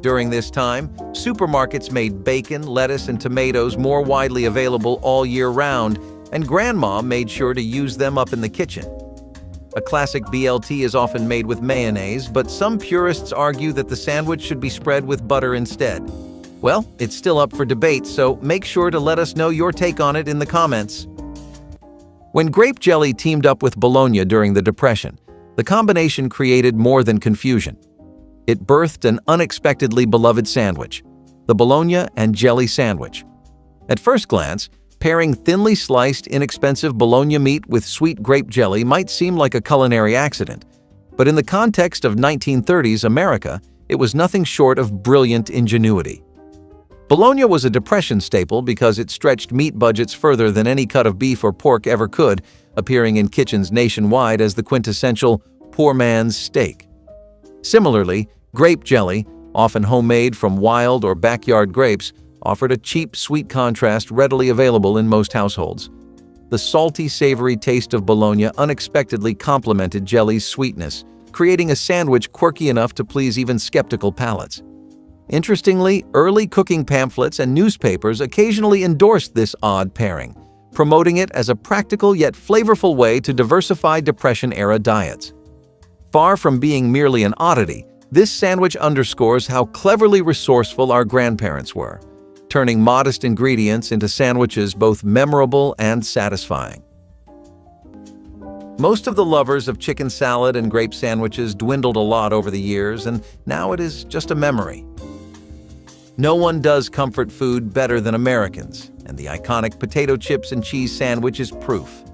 Speaker 1: During this time, supermarkets made bacon, lettuce, and tomatoes more widely available all year round, and Grandma made sure to use them up in the kitchen. A classic BLT is often made with mayonnaise, but some purists argue that the sandwich should be spread with butter instead. Well, it's still up for debate, so make sure to let us know your take on it in the comments. When grape jelly teamed up with Bologna during the Depression, the combination created more than confusion. It birthed an unexpectedly beloved sandwich, the Bologna and jelly sandwich. At first glance, pairing thinly sliced, inexpensive Bologna meat with sweet grape jelly might seem like a culinary accident, but in the context of 1930s America, it was nothing short of brilliant ingenuity. Bologna was a Depression staple because it stretched meat budgets further than any cut of beef or pork ever could, appearing in kitchens nationwide as the quintessential poor man's steak. Similarly, grape jelly, often homemade from wild or backyard grapes, offered a cheap, sweet contrast readily available in most households. The salty, savory taste of Bologna unexpectedly complemented jelly's sweetness, creating a sandwich quirky enough to please even skeptical palates. Interestingly, early cooking pamphlets and newspapers occasionally endorsed this odd pairing, promoting it as a practical yet flavorful way to diversify Depression-era diets. Far from being merely an oddity, this sandwich underscores how cleverly resourceful our grandparents were, turning modest ingredients into sandwiches both memorable and satisfying. Most of the lovers of chicken salad and grape sandwiches dwindled a lot over the years, and now it is just a memory. No one does comfort food better than Americans, and the iconic potato chips and cheese sandwich is proof.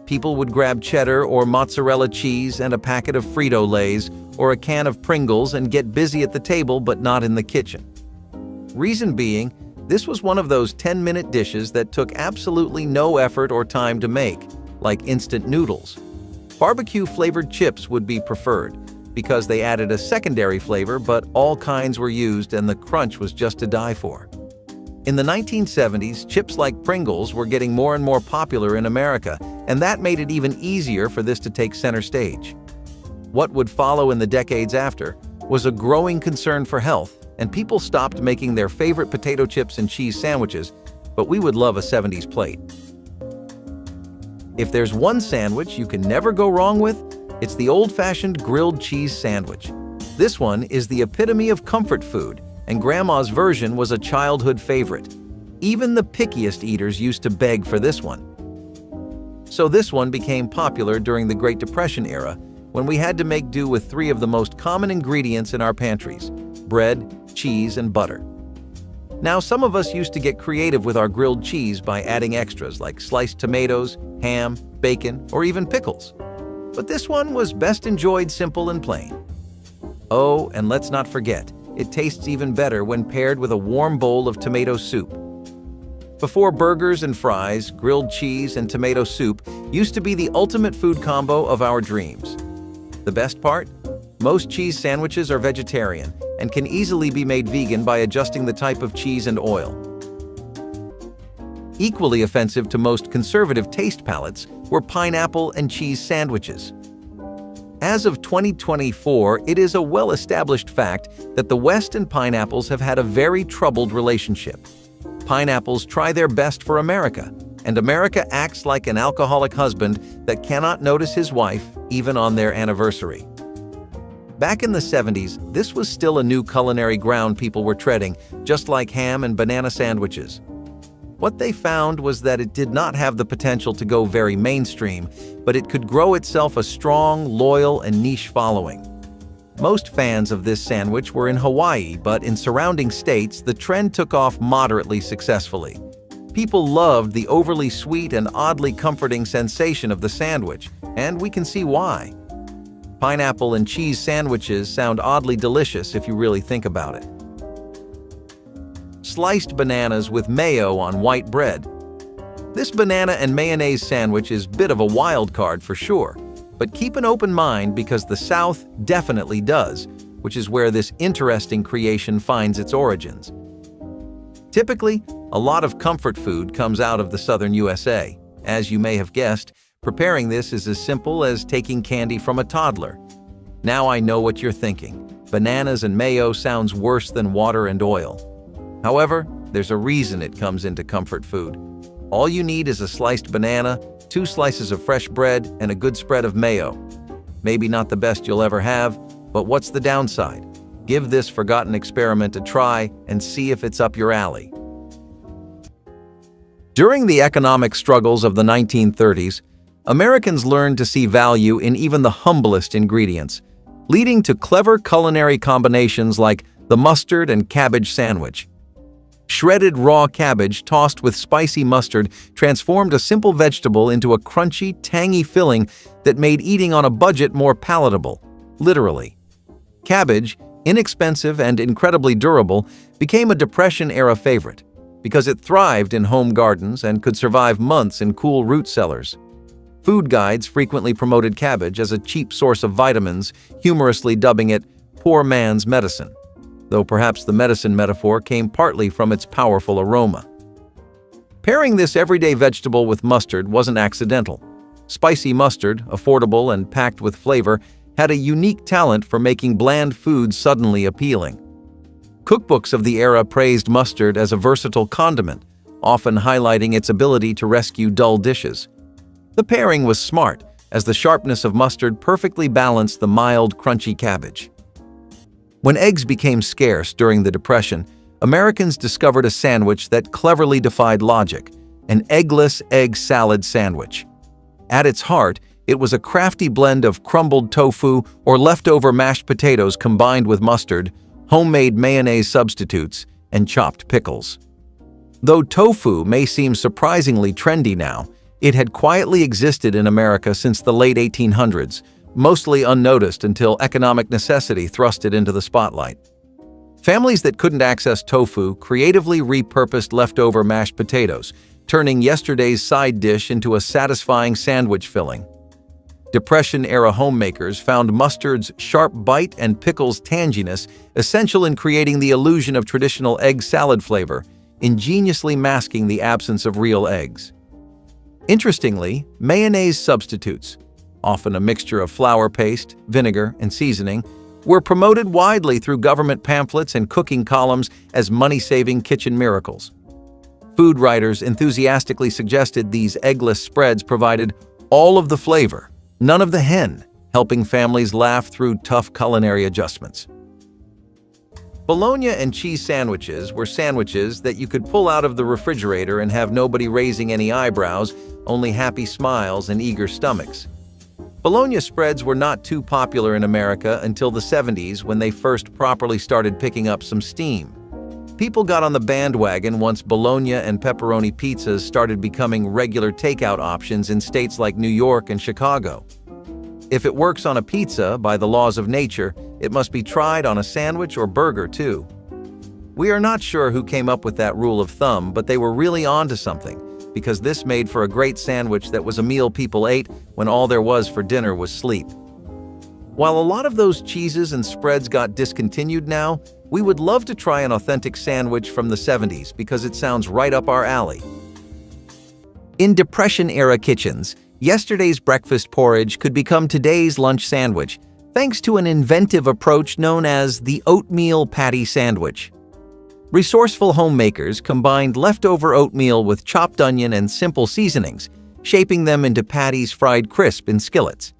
Speaker 1: People would grab cheddar or mozzarella cheese and a packet of Frito-Lays or a can of Pringles and get busy at the table but not in the kitchen. Reason being, this was one of those 10-minute dishes that took absolutely no effort or time to make, like instant noodles. Barbecue-flavored chips would be preferred, because they added a secondary flavor, but all kinds were used and the crunch was just to die for. In the 1970s, chips like Pringles were getting more and more popular in America, and that made it even easier for this to take center stage. What would follow in the decades after was a growing concern for health, and people stopped making their favorite potato chips and cheese sandwiches, but we would love a 70s plate. If there's one sandwich you can never go wrong with, it's the old-fashioned grilled cheese sandwich. This one is the epitome of comfort food, and Grandma's version was a childhood favorite. Even the pickiest eaters used to beg for this one. So this one became popular during the Great Depression era, when we had to make do with three of the most common ingredients in our pantries: bread, cheese, and butter. Now, some of us used to get creative with our grilled cheese by adding extras like sliced tomatoes, ham, bacon, or even pickles. But this one was best enjoyed simple and plain. Oh, and let's not forget, it tastes even better when paired with a warm bowl of tomato soup. Before burgers and fries, grilled cheese and tomato soup used to be the ultimate food combo of our dreams. The best part? Most cheese sandwiches are vegetarian and can easily be made vegan by adjusting the type of cheese and oil. Equally offensive to most conservative taste palates were pineapple and cheese sandwiches. As of 2024, it is a well-established fact that the West and pineapples have had a very troubled relationship. Pineapples try their best for America, and America acts like an alcoholic husband that cannot notice his wife even on their anniversary. Back in the 70s, this was still a new culinary ground people were treading, just like ham and banana sandwiches. What they found was that it did not have the potential to go very mainstream, but it could grow itself a strong, loyal, and niche following. Most fans of this sandwich were in Hawaii, but in surrounding states, the trend took off moderately successfully. People loved the overly sweet and oddly comforting sensation of the sandwich, and we can see why. Pineapple and cheese sandwiches sound oddly delicious if you really think about it. Sliced bananas with mayo on white bread. This banana and mayonnaise sandwich is a bit of a wild card for sure, but keep an open mind because the South definitely does, which is where this interesting creation finds its origins. Typically, a lot of comfort food comes out of the southern USA. As you may have guessed, preparing this is as simple as taking candy from a toddler. Now I know what you're thinking. Bananas and mayo sounds worse than water and oil. However, there's a reason it comes into comfort food. All you need is a sliced banana, 2 slices of fresh bread, and a good spread of mayo. Maybe not the best you'll ever have, but what's the downside? Give this forgotten experiment a try and see if it's up your alley. During the economic struggles of the 1930s, Americans learned to see value in even the humblest ingredients, leading to clever culinary combinations like the mustard and cabbage sandwich. Shredded raw cabbage tossed with spicy mustard transformed a simple vegetable into a crunchy, tangy filling that made eating on a budget more palatable, literally. Cabbage, Inexpensive and incredibly durable, became a Depression-era favorite because it thrived in home gardens and could survive months in cool root cellars. Food guides frequently promoted cabbage as a cheap source of vitamins, humorously dubbing it poor man's medicine, though perhaps the medicine metaphor came partly from its powerful aroma. Pairing this everyday vegetable with mustard wasn't accidental. Spicy mustard, affordable and packed with flavor, had a unique talent for making bland foods suddenly appealing. Cookbooks of the era praised mustard as a versatile condiment, often highlighting its ability to rescue dull dishes. The pairing was smart, as the sharpness of mustard perfectly balanced the mild, crunchy cabbage. When eggs became scarce during the Depression, Americans discovered a sandwich that cleverly defied logic: an eggless egg salad sandwich. At its heart, it was a crafty blend of crumbled tofu or leftover mashed potatoes combined with mustard, homemade mayonnaise substitutes, and chopped pickles. Though tofu may seem surprisingly trendy now, it had quietly existed in America since the late 1800s, mostly unnoticed until economic necessity thrust it into the spotlight. Families that couldn't access tofu creatively repurposed leftover mashed potatoes, turning yesterday's side dish into a satisfying sandwich filling. Depression-era homemakers found mustard's sharp bite and pickles' tanginess essential in creating the illusion of traditional egg salad flavor, ingeniously masking the absence of real eggs. Interestingly, mayonnaise substitutes, often a mixture of flour paste, vinegar, and seasoning, were promoted widely through government pamphlets and cooking columns as money-saving kitchen miracles. Food writers enthusiastically suggested these eggless spreads provided all of the flavor, none of the hen, helping families laugh through tough culinary adjustments. Bologna and cheese sandwiches were sandwiches that you could pull out of the refrigerator and have nobody raising any eyebrows, only happy smiles and eager stomachs. Bologna spreads were not too popular in America until the 70s, when they first properly started picking up some steam. People got on the bandwagon once bologna and pepperoni pizzas started becoming regular takeout options in states like New York and Chicago. If it works on a pizza by the laws of nature, it must be tried on a sandwich or burger too. We are not sure who came up with that rule of thumb, but they were really onto something, because this made for a great sandwich that was a meal people ate when all there was for dinner was sleep. While a lot of those cheeses and spreads got discontinued now, we would love to try an authentic sandwich from the 70s because it sounds right up our alley. In Depression-era kitchens, yesterday's breakfast porridge could become today's lunch sandwich, thanks to an inventive approach known as the oatmeal patty sandwich. Resourceful homemakers combined leftover oatmeal with chopped onion and simple seasonings, shaping them into patties fried crisp in skillets.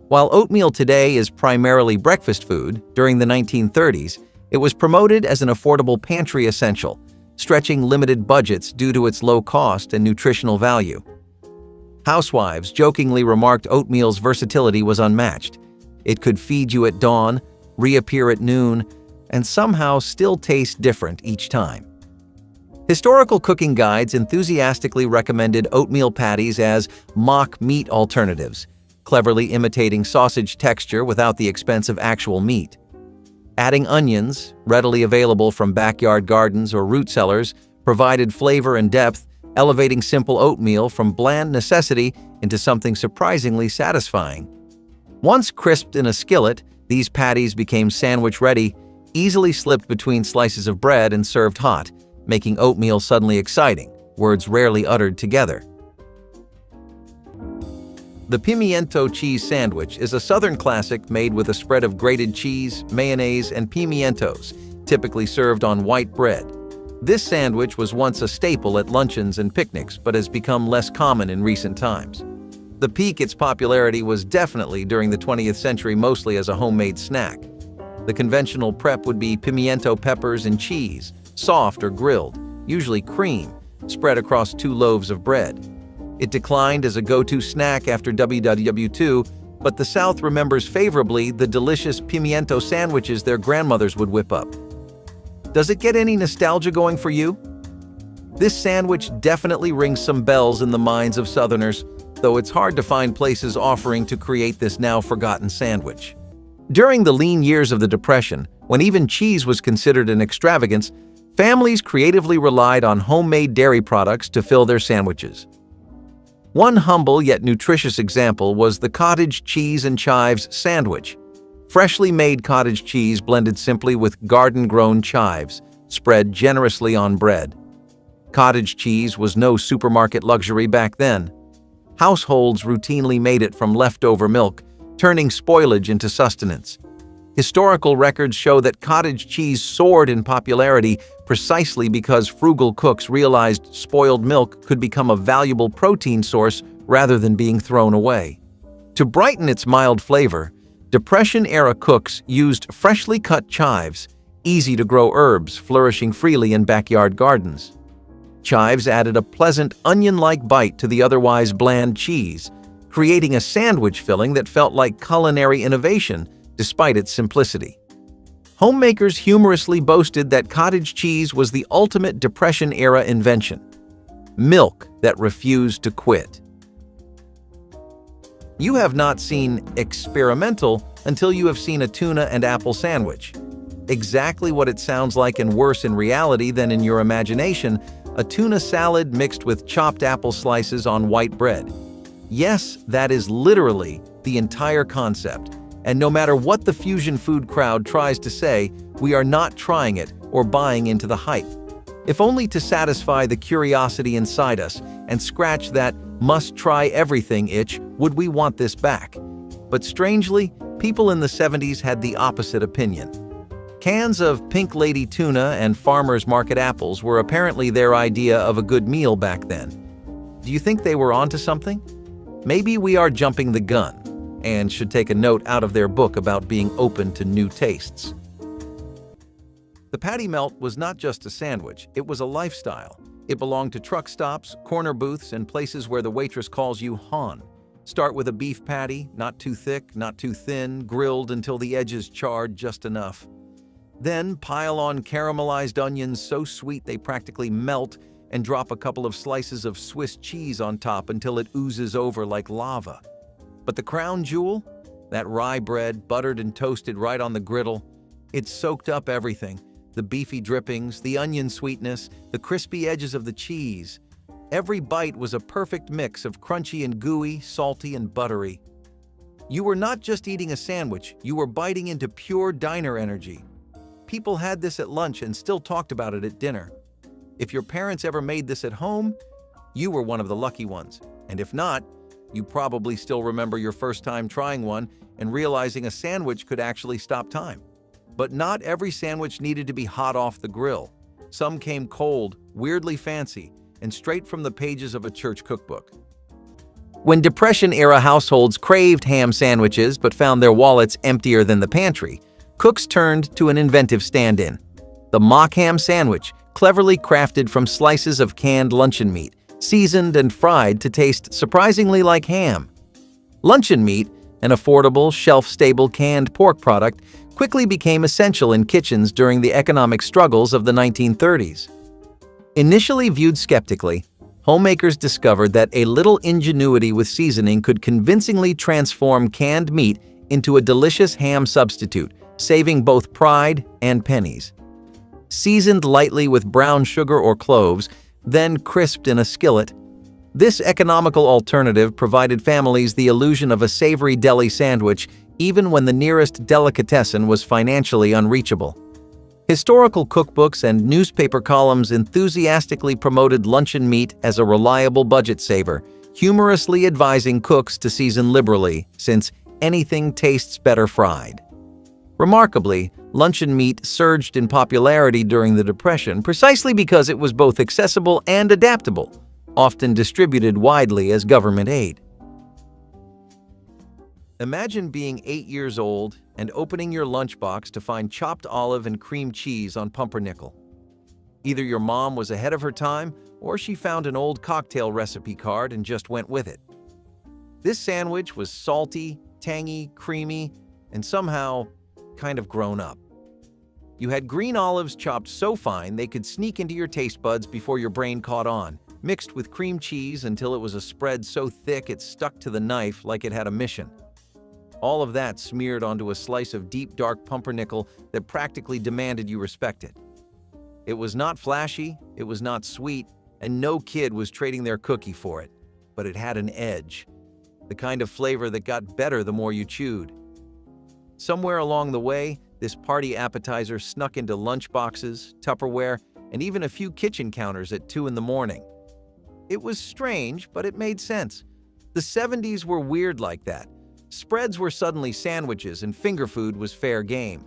Speaker 1: While oatmeal today is primarily breakfast food, during the 1930s, it was promoted as an affordable pantry essential, stretching limited budgets due to its low cost and nutritional value. Housewives jokingly remarked oatmeal's versatility was unmatched. It could feed you at dawn, reappear at noon, and somehow still taste different each time. Historical cooking guides enthusiastically recommended oatmeal patties as mock meat alternatives, cleverly imitating sausage texture without the expense of actual meat. Adding onions, readily available from backyard gardens or root cellars, provided flavor and depth, elevating simple oatmeal from bland necessity into something surprisingly satisfying. Once crisped in a skillet, these patties became sandwich-ready, easily slipped between slices of bread and served hot, making oatmeal suddenly exciting, words rarely uttered together. The Pimento cheese sandwich is a southern classic made with a spread of grated cheese, mayonnaise, and pimientos, typically served on white bread. This sandwich was once a staple at luncheons and picnics, but has become less common in recent times. The peak its popularity was definitely during the 20th century, mostly as a homemade snack. The conventional prep would be pimiento peppers and cheese, soft or grilled, usually cream, spread across 2 loaves of bread. It declined as a go-to snack after WW II, but the South remembers favorably the delicious pimiento sandwiches their grandmothers would whip up. Does it get any nostalgia going for you? This sandwich definitely rings some bells in the minds of Southerners, though it's hard to find places offering to create this now-forgotten sandwich. During the lean years of the Depression, when even cheese was considered an extravagance, families creatively relied on homemade dairy products to fill their sandwiches. One humble yet nutritious example was the cottage cheese and chives sandwich. Freshly made cottage cheese blended simply with garden-grown chives, spread generously on bread. Cottage cheese was no supermarket luxury back then. Households routinely made it from leftover milk, turning spoilage into sustenance. Historical records show that cottage cheese soared in popularity precisely because frugal cooks realized spoiled milk could become a valuable protein source rather than being thrown away. To brighten its mild flavor, Depression-era cooks used freshly cut chives, easy-to-grow herbs flourishing freely in backyard gardens. Chives added a pleasant onion-like bite to the otherwise bland cheese, creating a sandwich filling that felt like culinary innovation despite its simplicity. Homemakers humorously boasted that cottage cheese was the ultimate Depression-era invention. Milk that refused to quit. You have not seen experimental until you have seen a tuna and apple sandwich. Exactly what it sounds like and worse in reality than in your imagination, a tuna salad mixed with chopped apple slices on white bread. Yes, that is literally the entire concept. And no matter what the fusion food crowd tries to say, we are not trying it or buying into the hype. If only to satisfy the curiosity inside us and scratch that must-try-everything itch would we want this back. But strangely, people in the 70s had the opposite opinion. Cans of Pink Lady tuna and farmers market apples were apparently their idea of a good meal back then. Do you think they were onto something? Maybe we are jumping the gun and should take a note out of their book about being open to new tastes. The patty melt was not just a sandwich, it was a lifestyle. It belonged to truck stops, corner booths, and places where the waitress calls you hon. Start with a beef patty, not too thick, not too thin, grilled until the edges charred just enough. Then pile on caramelized onions so sweet they practically melt and drop a couple of slices of Swiss cheese on top until it oozes over like lava. But the crown jewel? That rye bread, buttered and toasted right on the griddle. It soaked up everything. The beefy drippings, the onion sweetness, the crispy edges of the cheese. Every bite was a perfect mix of crunchy and gooey, salty and buttery. You were not just eating a sandwich, you were biting into pure diner energy. People had this at lunch and still talked about it at dinner. If your parents ever made this at home, you were one of the lucky ones. And if not, you probably still remember your first time trying one and realizing a sandwich could actually stop time. But not every sandwich needed to be hot off the grill. Some came cold, weirdly fancy, and straight from the pages of a church cookbook. When Depression-era households craved ham sandwiches but found their wallets emptier than the pantry, cooks turned to an inventive stand-in. The mock ham sandwich, cleverly crafted from slices of canned luncheon meat, seasoned and fried to taste surprisingly like ham. Luncheon meat, an affordable, shelf-stable canned pork product, quickly became essential in kitchens during the economic struggles of the 1930s. Initially viewed skeptically, homemakers discovered that a little ingenuity with seasoning could convincingly transform canned meat into a delicious ham substitute, saving both pride and pennies. Seasoned lightly with brown sugar or cloves, then crisped in a skillet, this economical alternative provided families the illusion of a savory deli sandwich even when the nearest delicatessen was financially unreachable. Historical cookbooks and newspaper columns enthusiastically promoted luncheon meat as a reliable budget saver, humorously advising cooks to season liberally, since anything tastes better fried. Remarkably, luncheon meat surged in popularity during the Depression precisely because it was both accessible and adaptable, often distributed widely as government aid. Imagine being 8 years old and opening your lunchbox to find chopped olive and cream cheese on pumpernickel. Either your mom was ahead of her time or she found an old cocktail recipe card and just went with it. This sandwich was salty, tangy, creamy, and somehow kind of grown up. You had green olives chopped so fine they could sneak into your taste buds before your brain caught on, mixed with cream cheese until it was a spread so thick it stuck to the knife like it had a mission. All of that smeared onto a slice of deep dark pumpernickel that practically demanded you respect it. It was not flashy, it was not sweet, and no kid was trading their cookie for it. But it had an edge, the kind of flavor that got better the more you chewed. Somewhere along the way, this party appetizer snuck into lunchboxes, Tupperware, and even a few kitchen counters at 2 in the morning. It was strange, but it made sense. The 70s were weird like that. Spreads were suddenly sandwiches and finger food was fair game.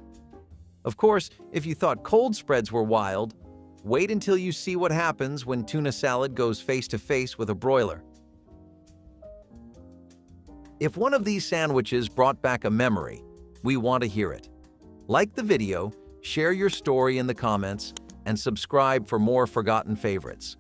Speaker 1: Of course, if you thought cold spreads were wild, wait until you see what happens when tuna salad goes face to face with a broiler. If one of these sandwiches brought back a memory, we want to hear it. Like the video, share your story in the comments, and subscribe for more forgotten favorites.